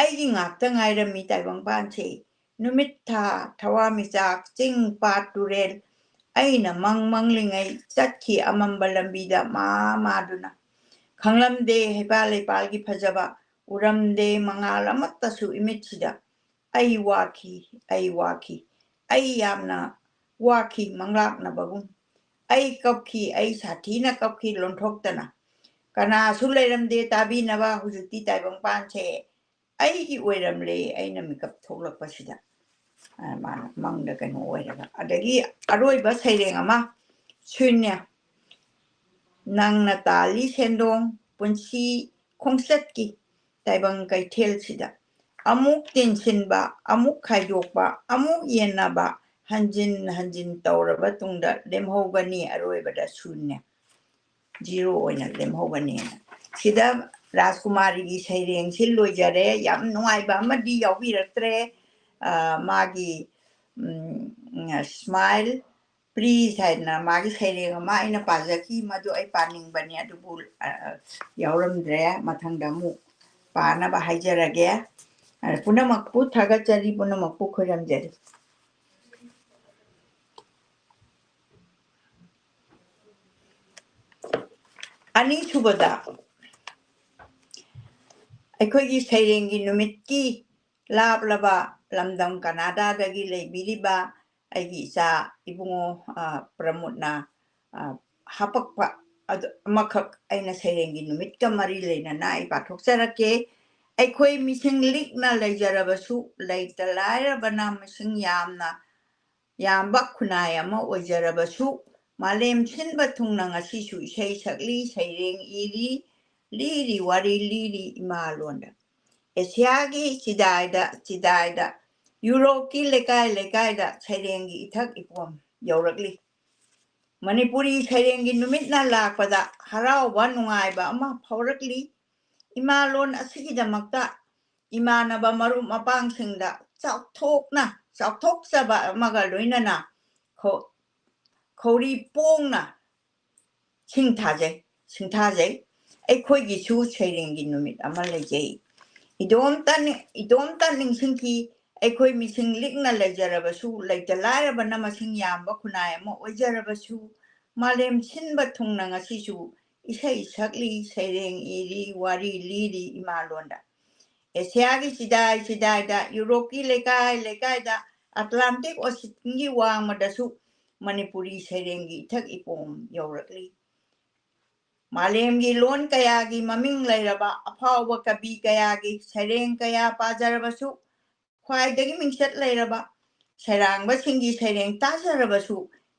aigi ngakta ngairami taibangpan che numit tha thawamichak ching pat turel aina manglingai chatki amamba lambida maduna khanglamde hebale palgi phajaba uramde mangal amattasu imitsida ai waki ai yamna waki manglakna bagum ai kapki ai sathina kapki lonthokdana kana suleiramde tabinaba hujukti taibangpan che aigi oiramle aina mikap thoglakpasida mana mangda kano oiraga adagi aroiba saireng ama shunya nangna tali sendong punchi khongsatki taibang kaithelsida amuk tinsinba amuk khaidokba amuk yenaba hanjin tauraba tungda lemhogani aroibada shunya zero oina lemhogani sida Rajkumari gi saireng sil loijare yam nuaiba amadi yawbiraktre magi smile please haina magi saireng ama aina pajaki madu ai paningbani adubu yawramdre mathangda mu panaba haijarage punamakpu thagachari punamakpu khoiramjari ani subada ꯑꯩꯈꯣꯏꯒꯤ ꯁꯩꯔꯦꯡꯒꯤ ꯅꯨꯃꯤꯠꯀꯤ ꯂꯥꯞꯂꯕ ꯂꯝꯗꯝ ꯀꯅꯥꯗꯥꯗꯒꯤ ꯂꯩꯕꯤꯔꯤꯕ ꯑꯩꯒꯤ ꯏꯆꯥ ꯏꯕꯨꯡꯉꯣ ꯄ꯭ꯔꯃꯣꯗꯅ ꯍꯥꯄꯛꯄ ꯑꯃꯈꯛ ꯑꯩꯅ ꯁꯩꯔꯦꯡꯒꯤ ꯅꯨꯃꯤꯠꯀ ꯃꯔꯤ ꯂꯩꯅꯅ ꯑꯩ ꯄꯥꯊꯣꯛꯆꯔꯛꯀꯦ ꯑꯩꯈꯣꯏ ꯃꯤꯁꯤꯡ ꯂꯤꯛꯅ ꯂꯩꯖꯔꯕꯁꯨ ꯂꯩꯇ ꯂꯥꯏꯔꯕꯅ ꯃꯤꯁꯤꯡ ꯌꯥꯝꯕ ꯈꯨꯟꯅꯥꯏ ꯑꯃ ꯑꯣꯏꯖꯔꯕꯁꯨ ꯃꯥꯂꯦꯝ ꯁꯤꯟꯕ ꯊꯨꯡꯅ ꯉꯁꯤꯁꯨ ꯏꯁꯩ ꯁꯛꯂꯤ ꯁꯩꯔꯦꯡ ꯏꯔꯤ ꯂꯤꯔꯤ ꯋꯥꯔꯤ ꯂꯤꯔꯤ ꯏꯃꯥ ꯂꯣꯟꯗ ꯑꯦꯁꯤꯌꯥꯒꯤ ꯆꯤꯗꯥꯏꯗ ꯌꯨꯔꯣꯞꯀꯤ ꯂꯩꯀꯥꯏꯗ ꯁꯩꯔꯦꯡꯒꯤ ꯏꯊꯛ ꯏꯄꯣꯝ ꯌꯧꯔꯛꯂꯤ ꯃꯅꯤꯄꯨꯔꯤ ꯁꯩꯔꯦꯡꯒꯤ ꯅꯨꯃꯤꯠꯅ ꯂꯥꯛꯄꯗ ꯍꯔꯥꯎꯕ ꯅꯨꯡꯉꯥꯏꯕ ꯑꯃ ꯐꯥꯎꯔꯛꯂꯤ ꯏꯃꯥ ꯂꯣꯟ ꯑꯁꯤꯒꯤꯗꯃꯛꯇ ꯏꯃꯥꯟꯅꯕ ꯃꯔꯨꯞ ꯃꯄꯥꯡꯁꯤꯡꯗ ꯆꯥꯎꯊꯣꯛꯆꯕ ꯑꯃꯒ ꯂꯣꯏꯅꯅ ꯈꯧꯔꯤ ꯄꯣꯡꯅ ꯁꯤꯡꯊꯥꯖꯩ ꯑꯩꯈꯣꯏꯒꯤꯁꯨ ꯁꯩꯔꯦꯡꯒꯤ ꯅꯨꯃꯤꯠ ꯑꯃ ꯂꯩꯖꯩ ꯏꯗꯣꯝꯇ ꯅꯤꯡꯁꯤꯡꯈꯤ ꯑꯩꯈꯣꯏ ꯃꯤꯁꯤꯡ ꯂꯤꯛꯅ ꯂꯩꯖꯔꯕꯁꯨ ꯂꯩꯇ ꯂꯥꯏꯔꯕꯅ ꯃꯁꯤꯡ ꯌꯥꯝꯕ ꯈꯨꯟꯅꯥꯏ ꯑꯃ ꯑꯣꯏꯖꯔꯕꯁꯨ ꯃꯥꯂꯦꯝ ꯁꯤꯟꯕ ꯊꯨꯡꯅ ꯉꯁꯤꯁꯨ ꯏꯁꯩ ꯁꯛꯂꯤ ꯁꯩꯔꯦꯡ ꯏꯔꯤ ꯋꯥꯔꯤ ꯂꯤꯔꯤ ꯏꯃꯥ ꯂꯣꯟꯗ ꯑꯦꯁꯤꯌꯥꯒꯤ ꯆꯤꯗꯥꯏꯗ ꯌꯨꯔꯣꯞꯀꯤ ꯂꯩꯀꯥꯏꯗ ꯑꯠꯂꯥꯟꯇꯤꯛ ꯑꯣꯁꯤꯟꯒꯤ ꯋꯥꯡꯃꯗꯁꯨ ꯃꯅꯤꯄꯨꯔꯤ ꯁꯩꯔꯦꯡꯒꯤ ꯏꯊꯛ ꯏꯄꯣꯝ ꯌꯧꯔꯛꯂꯤ ꯃꯥꯂꯦꯝꯒꯤ ꯂꯣꯟ ꯀꯌꯥꯒꯤ ꯃꯃꯤꯡ ꯂꯩꯔꯕ ꯑꯐꯥꯎꯕ ꯀꯕꯤ ꯀꯌꯥꯒꯤ ꯁꯩꯔꯦꯡ ꯀꯌꯥ ꯄꯥꯖꯔꯕꯁꯨ ꯈ꯭ꯋꯥꯏꯗꯒꯤ ꯃꯤꯡꯆꯠ ꯂꯩꯔꯕ ꯁꯩꯔꯥꯡꯕꯁꯤꯡꯒꯤ ꯁꯩꯔꯦꯡ ꯇꯥꯖꯔꯕꯁꯨ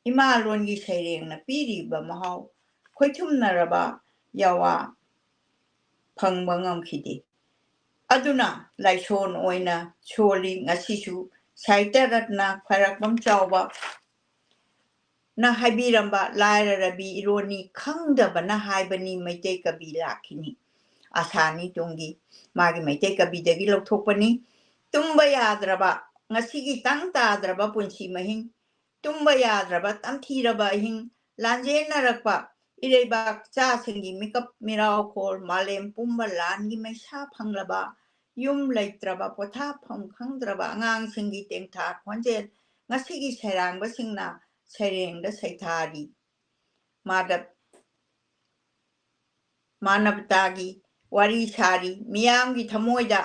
ꯏꯃꯥ ꯂꯣꯟꯒꯤ ꯁꯩꯔꯦꯡꯅ ꯄꯤꯔꯤꯕ ꯃꯍꯥꯎ ꯈꯣꯏꯊꯨꯝꯅꯔꯕ ꯌꯥꯋꯥ ꯐꯪꯕ ꯉꯝꯈꯤꯗꯦ ꯑꯗꯨꯅ ꯂꯥꯏꯁꯣꯟ ꯑꯣꯏꯅ ꯁꯣꯜꯂꯤ ꯉꯁꯤꯁꯨ ꯁꯥꯍꯤꯇ꯭ꯌ ꯔꯠꯅ ꯈ꯭ꯋꯥꯏꯔꯥꯛꯄꯝ ꯆꯥꯎꯕ ꯅ ꯍꯥꯏꯕꯤꯔꯝꯕ ꯂꯥꯏꯔꯔꯕꯤ ꯏꯔꯣꯟꯅꯤ ꯈꯪꯗꯕꯅ ꯍꯥꯏꯕꯅꯤ ꯃꯩꯇꯩ ꯀꯕꯤ ꯂꯥꯛꯈꯤꯅꯤ ꯑꯁꯥꯅꯤ ꯇꯨꯡꯒꯤ ꯃꯥꯒꯤ ꯃꯩꯇꯩ ꯀꯕꯤꯗꯒꯤ ꯂꯧꯊꯣꯛꯄꯅꯤ ꯇꯨꯝꯕ ꯌꯥꯗ꯭ꯔꯕ ꯉꯁꯤꯒꯤ ꯇꯪ ꯇꯥꯗ꯭ꯔꯕ ꯄꯨꯟꯁꯤ ꯃꯍꯤꯡ ꯇꯨꯝꯕ ꯌꯥꯗ꯭ꯔꯕ ꯇꯝꯊꯤꯔꯕ ꯑꯍꯤꯡ ꯂꯥꯟꯖꯦꯟꯅꯔꯛꯄ ꯏꯔꯩꯕꯥꯛ ꯆꯥꯁꯤꯡꯒꯤ ꯃꯤꯀꯞ ꯃꯤꯔꯥꯎꯈꯣꯜ ꯃꯥꯂꯦꯝ ꯄꯨꯝꯕ ꯂꯥꯟꯒꯤ ꯃꯩꯁꯥ ꯐꯪꯂꯕ ꯌꯨꯝ ꯂꯩꯇ꯭ꯔꯕ ꯄꯣꯊꯥꯐꯝ ꯈꯪꯗ꯭ꯔꯕ ꯑꯉꯥꯡꯁꯤꯡꯒꯤ ꯇꯦꯡꯊꯥ ꯈꯣꯟꯖꯦꯜ ꯉꯁꯤꯒꯤ ꯁꯩꯔꯥꯡꯕꯁꯤꯡꯅ ꯁꯩꯔꯦꯡꯗ ꯁꯩꯊꯥꯔꯤ ꯃꯥꯅꯕꯇꯥꯒꯤ ꯋꯥꯔꯤ ꯁꯥꯔꯤ ꯃꯤꯌꯥꯝꯒꯤ ꯊꯃꯣꯏꯗ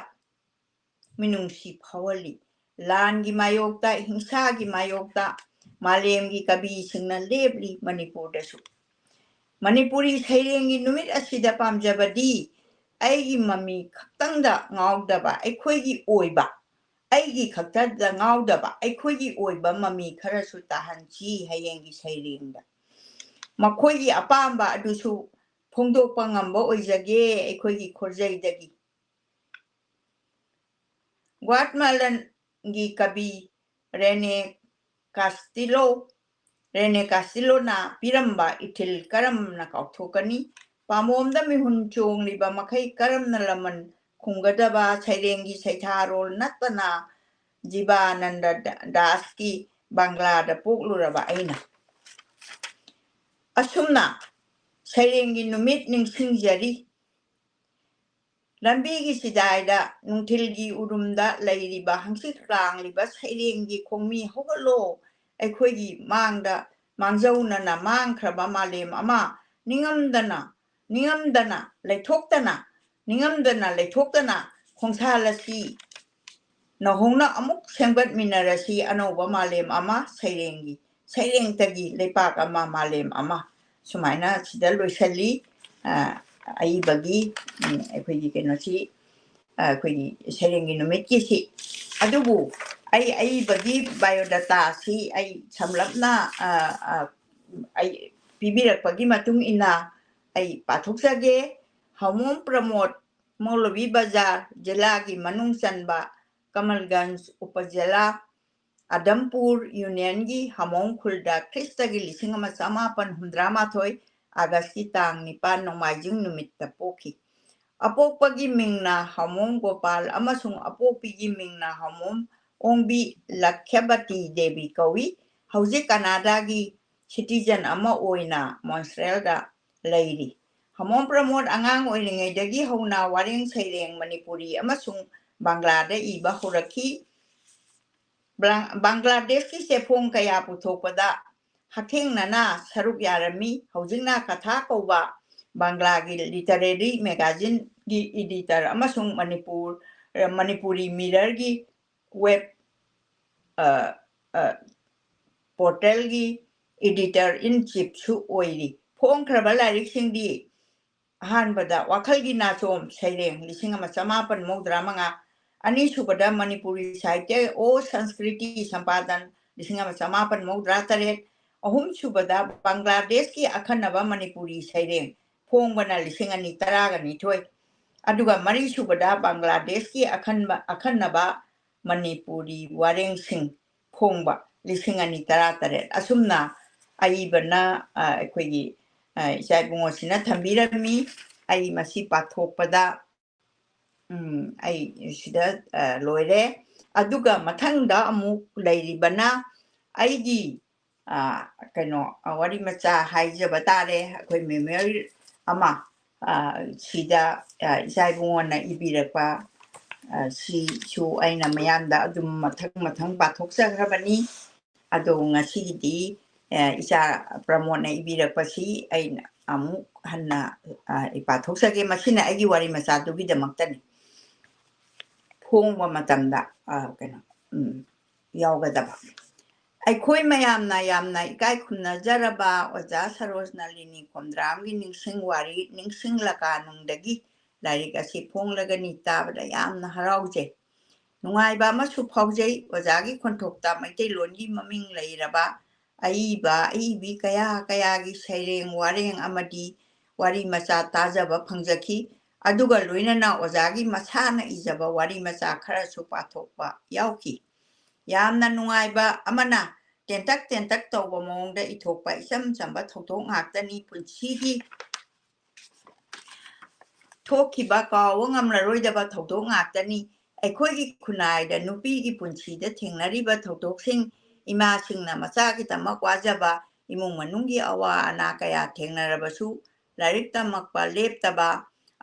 ꯃꯤꯅꯨꯡꯁꯤ ꯐꯥꯎꯍꯜꯂꯤ ꯂꯥꯟꯒꯤ ꯃꯥꯌꯣꯛꯇ ꯍꯤꯡꯁꯥꯒꯤ ꯃꯥꯌꯣꯛꯇ ꯃꯥꯂꯦꯝꯒꯤ ꯀꯕꯤꯁꯤꯡꯅ ꯂꯦꯞꯂꯤ ꯃꯅꯤꯄꯨꯔꯗꯁꯨ ꯃꯅꯤꯄꯨꯔꯤ ꯁꯩꯔꯦꯡꯒꯤ ꯅꯨꯃꯤꯠ ꯑꯁꯤꯗ ꯄꯥꯝꯖꯕꯗꯤ ꯑꯩꯒꯤ ꯃꯃꯤ ꯈꯛꯇꯪꯗ ꯉꯥꯎꯗꯕ ꯑꯩꯈꯣꯏꯒꯤ ꯑꯣꯏꯕ ꯑꯩꯒꯤ ꯈꯛꯇꯗ ꯉꯥꯎꯗꯕ ꯑꯩꯈꯣꯏꯒꯤ ꯑꯣꯏꯕ ꯃꯃꯤ ꯈꯔꯁꯨ ꯇꯥꯍꯟꯁꯤ ꯍꯌꯦꯡꯒꯤ ꯁꯩꯔꯦꯡꯗ ꯃꯈꯣꯏꯒꯤ ꯑꯄꯥꯝꯕ ꯑꯗꯨꯁꯨ ꯐꯣꯡꯗꯣꯛꯄ ꯉꯝꯕ ꯑꯣꯏꯖꯒꯦ ꯑꯩꯈꯣꯏꯒꯤ ꯈꯣꯔꯖꯩꯗꯒꯤ ꯒ꯭ꯋꯥꯇꯃꯥꯂꯟꯒꯤ ꯀꯕꯤ ꯔꯦꯅꯦ ꯀꯥꯁꯇꯤꯂꯣꯅ ꯄꯤꯔꯝꯕ ꯏꯊꯤꯜ ꯀꯔꯝꯅ ꯀꯥꯎꯊꯣꯛꯀꯅꯤ ꯄꯥꯃꯣꯝꯗ ꯃꯤꯍꯨꯟ ꯆꯣꯡꯂꯤꯕ ꯃꯈꯩ ꯀꯔꯝꯅ ꯂꯃꯟ ꯈꯨꯝꯒꯗꯕ ꯁꯩꯔꯦꯡꯒꯤ ꯁꯩꯊꯥꯔꯣꯜ ꯅꯠꯇꯅ ꯖꯤꯕꯥꯅꯟꯗ ꯗꯥꯁꯀꯤ ꯕꯪꯒ꯭ꯂꯥꯗ ꯄꯣꯛꯂꯨꯔꯕ ꯑꯩꯅ ꯑꯁꯨꯝꯅ ꯁꯩꯔꯦꯡꯒꯤ ꯅꯨꯃꯤꯠ ꯅꯤꯡꯁꯤꯡꯖꯔꯤ ꯂꯝꯕꯤꯒꯤ ꯆꯤꯗꯥꯏꯗ ꯅꯨꯡꯊꯤꯜꯒꯤ ꯎꯔꯨꯝꯗ ꯂꯩꯔꯤꯕ ꯍꯪꯆꯤꯠ ꯂꯥꯡꯂꯤꯕ ꯁꯩꯔꯦꯡꯒꯤ ꯈꯣꯡꯃꯤ ꯍꯧꯒꯠꯂꯣ ꯑꯩꯈꯣꯏꯒꯤ ꯃꯥꯡꯖꯧꯅꯅ ꯃꯥꯡꯈ꯭ꯔꯕ ꯃꯥꯂꯦꯝ ꯑꯃ ꯅꯤꯡꯉꯝꯗꯅ ꯂꯩꯊꯣꯛꯇꯅ ꯈꯣꯡꯁꯥꯜꯂꯁꯤ ꯅꯧꯍꯧꯅ ꯑꯃꯨꯛ ꯁꯦꯝꯒꯠꯃꯤꯟꯅꯔꯁꯤ ꯑꯅꯧꯕ ꯃꯥꯂꯦꯝ ꯑꯃ ꯁꯩꯔꯦꯡꯇꯒꯤ ꯂꯩꯄꯥꯛ ꯑꯃ ꯃꯥꯂꯦꯝ ꯑꯃ ꯁꯨꯃꯥꯏꯅ ꯁꯤꯗ ꯂꯣꯏꯁꯜꯂꯤ ꯑꯏꯕꯒꯤ ꯑꯩꯈꯣꯏꯒꯤ ꯀꯩꯅꯣꯁꯤ ꯑꯩꯈꯣꯏꯒꯤ ꯁꯩꯔꯦꯡꯒꯤ ꯅꯨꯃꯤꯠꯀꯤꯁꯤ ꯑꯗꯨꯕꯨ ꯑꯏꯕꯒꯤ ꯕꯥꯏꯑꯣꯗꯥꯇꯥꯁꯤ ꯑꯩ ꯁꯝꯂꯞꯅ ꯑꯩ ꯄꯤꯕꯤꯔꯛꯄꯒꯤ ꯃꯇꯨꯡ ꯏꯟꯅ ꯑꯩ ꯄꯥꯊꯣꯛꯆꯒꯦ ꯍꯃꯣꯝ ꯄ꯭ꯔꯃꯣꯗ ꯃꯧꯂꯚꯤ ꯕꯖꯥꯔ ꯖꯤꯂꯥꯒꯤ ꯃꯅꯨꯡ ꯆꯟꯕ ꯀꯃꯜꯒꯟꯖ ꯎꯄꯖꯤꯂꯥ ꯑꯗꯝꯄꯨꯔ ꯌꯨꯅꯤꯌꯟꯒꯤ ꯍꯃꯣꯝ ꯈꯨꯜꯗ ꯈ꯭ꯔꯤꯁꯇꯒꯤ 1981 ꯑꯥꯒꯁꯀꯤ ꯇꯥꯡ 9 ꯅꯣꯡꯃꯥꯏꯖꯤꯡ ꯅꯨꯃꯤꯠꯇ ꯄꯣꯛꯈꯤ ꯑꯄꯣꯛꯄꯒꯤ ꯃꯤꯡꯅ ꯍꯃꯣꯝ ꯒꯣꯄꯥꯜ ꯑꯃꯁꯨꯡ ꯑꯄꯣꯛꯄꯤꯒꯤ ꯃꯤꯡꯅ ꯍꯃꯣꯝ ꯑꯣꯡꯕꯤ ꯂꯛꯈ꯭ꯌꯕꯇꯤ ꯗꯦꯕꯤ ꯀꯧꯏ ꯍꯧꯖꯤꯛ ꯀꯅꯥꯗꯥꯒꯤ ꯁꯤꯇꯤꯖꯟ ꯑꯃ ꯑꯣꯏꯅ ꯃꯣꯟꯇ꯭ꯔꯤꯌꯜꯗ ꯂꯩꯔꯤ ꯍꯃꯣꯝ ꯄ꯭ꯔꯃꯣꯗ ꯑꯉꯥꯡ ꯑꯣꯏꯔꯤꯉꯩꯗꯒꯤ ꯍꯧꯅ ꯋꯥꯔꯦꯡ ꯁꯩꯔꯦꯡ ꯃꯅꯤꯄꯨꯔꯤ ꯑꯃꯁꯨꯡ ꯕꯪꯒ꯭ꯂꯥꯗ ꯏꯕ ꯍꯧꯔꯛꯈꯤ ꯕꯪꯒ꯭ꯂꯥꯗꯦꯁꯀꯤ ꯆꯦꯐꯣꯡ ꯀꯌꯥ ꯄꯨꯊꯣꯛꯄꯗ ꯍꯛꯊꯦꯡꯅꯅ ꯁꯔꯨꯛ ꯌꯥꯔꯝꯃꯤ ꯍꯧꯖꯤꯛꯅ ꯀꯊꯥ ꯀꯧꯕ ꯕꯪꯒ꯭ꯂꯥꯒꯤ ꯂꯤꯇꯔꯦꯔꯤ ꯃꯦꯒꯥꯖꯤꯟꯒꯤ ꯏꯗꯤꯇꯔ ꯑꯃꯁꯨꯡ ꯃꯅꯤꯄꯨꯔꯤ ꯃꯤꯔꯔꯒꯤ ꯋꯦꯕ ꯄꯣꯔꯇꯦꯜꯒꯤ ꯏꯗꯤꯇꯔ ꯏꯟ ꯆꯤꯐꯁꯨ ꯑꯣꯏꯔꯤ ꯐꯣꯡꯈ꯭ꯔꯕ ꯂꯥꯏꯔꯤꯛꯁꯤꯡꯗꯤ ꯑꯍꯥꯟꯕꯗ ꯋꯥꯈꯜꯒꯤ ꯅꯥꯆꯣꯝ ꯁꯩꯔꯦꯡ 1895 ꯑꯅꯤꯁꯨꯕꯗ ꯃꯅꯤꯄꯨꯔꯤ ꯁꯥꯍꯤꯇ꯭ꯌ ꯑꯣ ꯁꯪꯁꯀ꯭ꯔꯤꯇꯤ ꯁꯝꯄꯥꯗꯟ 1898 ꯑꯍꯨꯝꯁꯨꯕꯗ ꯕꯪꯒ꯭ꯂꯥꯗꯦꯁꯀꯤ ꯑꯈꯟꯅꯕ ꯃꯅꯤꯄꯨꯔꯤ ꯁꯩꯔꯦꯡ ꯐꯣꯡꯕꯅ 2012 ꯑꯗꯨꯒ ꯃꯔꯤꯁꯨꯕꯗ ꯕꯪꯒ꯭ꯂꯥꯗꯦꯁꯀꯤ ꯑꯈꯟꯅꯕ ꯃꯅꯤꯄꯨꯔꯤ ꯋꯥꯔꯦꯡꯁꯤꯡ ꯐꯣꯡꯕ 2013 ꯑꯁꯨꯝꯅ ꯑꯏꯕꯅ ꯑꯩꯈꯣꯏꯒꯤ ꯏꯆꯥ ꯏꯕꯨꯡꯉꯣꯁꯤꯅ ꯊꯝꯕꯤꯔꯝꯃꯤ ꯑꯩ ꯃꯁꯤ ꯄꯥꯊꯣꯛꯄꯗ ꯑꯩ ꯁꯤꯗ ꯂꯣꯏꯔꯦ ꯑꯗꯨꯒ ꯃꯊꯪꯗ ꯑꯃꯨꯛ ꯂꯩꯔꯤꯕꯅ ꯑꯩꯒꯤ ꯀꯩꯅꯣ ꯋꯥꯔꯤ ꯃꯆꯥ ꯍꯥꯏꯖꯕ ꯇꯥꯔꯦ ꯑꯩꯈꯣꯏ ꯃꯦꯃꯣꯔꯤ ꯑꯃ ꯁꯤꯗ ꯏꯆꯥ ꯏꯕꯨꯡꯉꯣꯅ ꯏꯕꯤꯔꯛꯄ ꯁꯤꯁꯨ ꯑꯩꯅ ꯃꯌꯥꯝꯗ ꯑꯗꯨꯝ ꯃꯊꯪ ꯄꯥꯊꯣꯛꯆꯈ꯭ꯔꯕꯅꯤ ꯑꯗꯣ ꯉꯁꯤꯒꯤꯗꯤ ꯏꯆꯥ ꯄ꯭ꯔꯃꯣꯗꯅ ꯏꯕꯤꯔꯛꯄꯁꯤ ꯑꯩꯅ ꯑꯃꯨꯛ ꯍꯟꯅ ꯄꯥꯊꯣꯛꯆꯒꯦ ꯃꯁꯤꯅ ꯑꯩꯒꯤ ꯋꯥꯔꯤ ꯃꯆꯥꯗꯨꯒꯤꯗꯃꯛꯇꯅꯤ ꯐꯣꯡꯕ ꯃꯇꯝꯗ ꯀꯩꯅꯣ ꯌꯥꯎꯒꯗꯕ ꯑꯩꯈꯣꯏ ꯃꯌꯥꯝꯅ ꯌꯥꯝꯅ ꯏꯀꯥꯏ ꯈꯨꯝꯅꯖꯔꯕ ꯑꯣꯖꯥ ꯁꯔꯣꯖꯅꯂꯤꯅꯤ ꯈꯣꯝꯗ꯭ꯔꯥꯝꯒꯤ ꯅꯤꯡꯁꯤꯡ ꯋꯥꯔꯤ ꯅꯤꯡꯁꯤꯡꯂꯀꯥꯅꯨꯡꯗꯒꯤ ꯂꯥꯏꯔꯤꯛ ꯑꯁꯤ ꯐꯣꯡꯂꯒꯅꯤ ꯇꯥꯕꯗ ꯌꯥꯝꯅ ꯍꯔꯥꯎꯖꯩ ꯅꯨꯡꯉꯥꯏꯕ ꯑꯃꯁꯨ ꯐꯥꯎꯖꯩ ꯑꯣꯖꯥꯒꯤ ꯈꯣꯟꯊꯣꯛꯇ ꯃꯩꯇꯩꯂꯣꯟꯒꯤ ꯃꯃꯤꯡ ꯂꯩꯔꯕ ꯑꯏꯕ ꯑꯏꯕꯤ ꯀꯌꯥ ꯀꯌꯥꯒꯤ ꯁꯩꯔꯦꯡ ꯋꯥꯔꯦꯡ ꯑꯃꯗꯤ ꯋꯥꯔꯤ ꯃꯆꯥ ꯇꯥꯖꯕ ꯐꯪꯖꯈꯤ ꯑꯗꯨꯒ ꯂꯣꯏꯅꯅ ꯑꯣꯖꯥꯒꯤ ꯃꯁꯥꯅ ꯏꯖꯕ ꯋꯥꯔꯤ ꯃꯆꯥ ꯈꯔꯁꯨ ꯄꯥꯊꯣꯛꯄ ꯌꯥꯎꯈꯤ ꯌꯥꯝꯅ ꯅꯨꯡꯉꯥꯏꯕ ꯑꯃꯅ ꯇꯦꯟꯇꯛ ꯇꯦꯟꯇꯛ ꯇꯧꯕ ꯃꯑꯣꯡꯗ ꯏꯊꯣꯛꯄ ꯏꯆꯝ ꯆꯝꯕ ꯊꯧꯗꯣꯛ ꯉꯥꯛꯇꯅꯤ ꯄꯨꯟꯁꯤꯒꯤ ꯊꯣꯛꯈꯤꯕ ꯀꯥꯎꯕ ꯉꯝꯂꯔꯣꯏꯗꯕ ꯊꯧꯗꯣꯛ ꯉꯥꯛꯇꯅꯤ ꯑꯩꯈꯣꯏꯒꯤ ꯈꯨꯟꯅꯥꯏꯗ ꯅꯨꯄꯤꯒꯤ ꯄꯨꯟꯁꯤꯗ ꯊꯦꯡꯅꯔꯤꯕ ꯊꯧꯗꯣꯛꯁꯤꯡ ꯏꯃꯥꯁꯤꯡꯅ ꯃꯆꯥꯒꯤꯗꯃꯛ ꯋꯥꯖꯕ ꯏꯃꯨꯡ ꯃꯅꯨꯡꯒꯤ ꯑꯋꯥ ꯑꯅꯥ ꯀꯌꯥ ꯊꯦꯡꯅꯔꯕꯁꯨ ꯂꯥꯏꯔꯤꯛ ꯇꯝꯃꯛꯄ ꯂꯦꯞꯇꯕ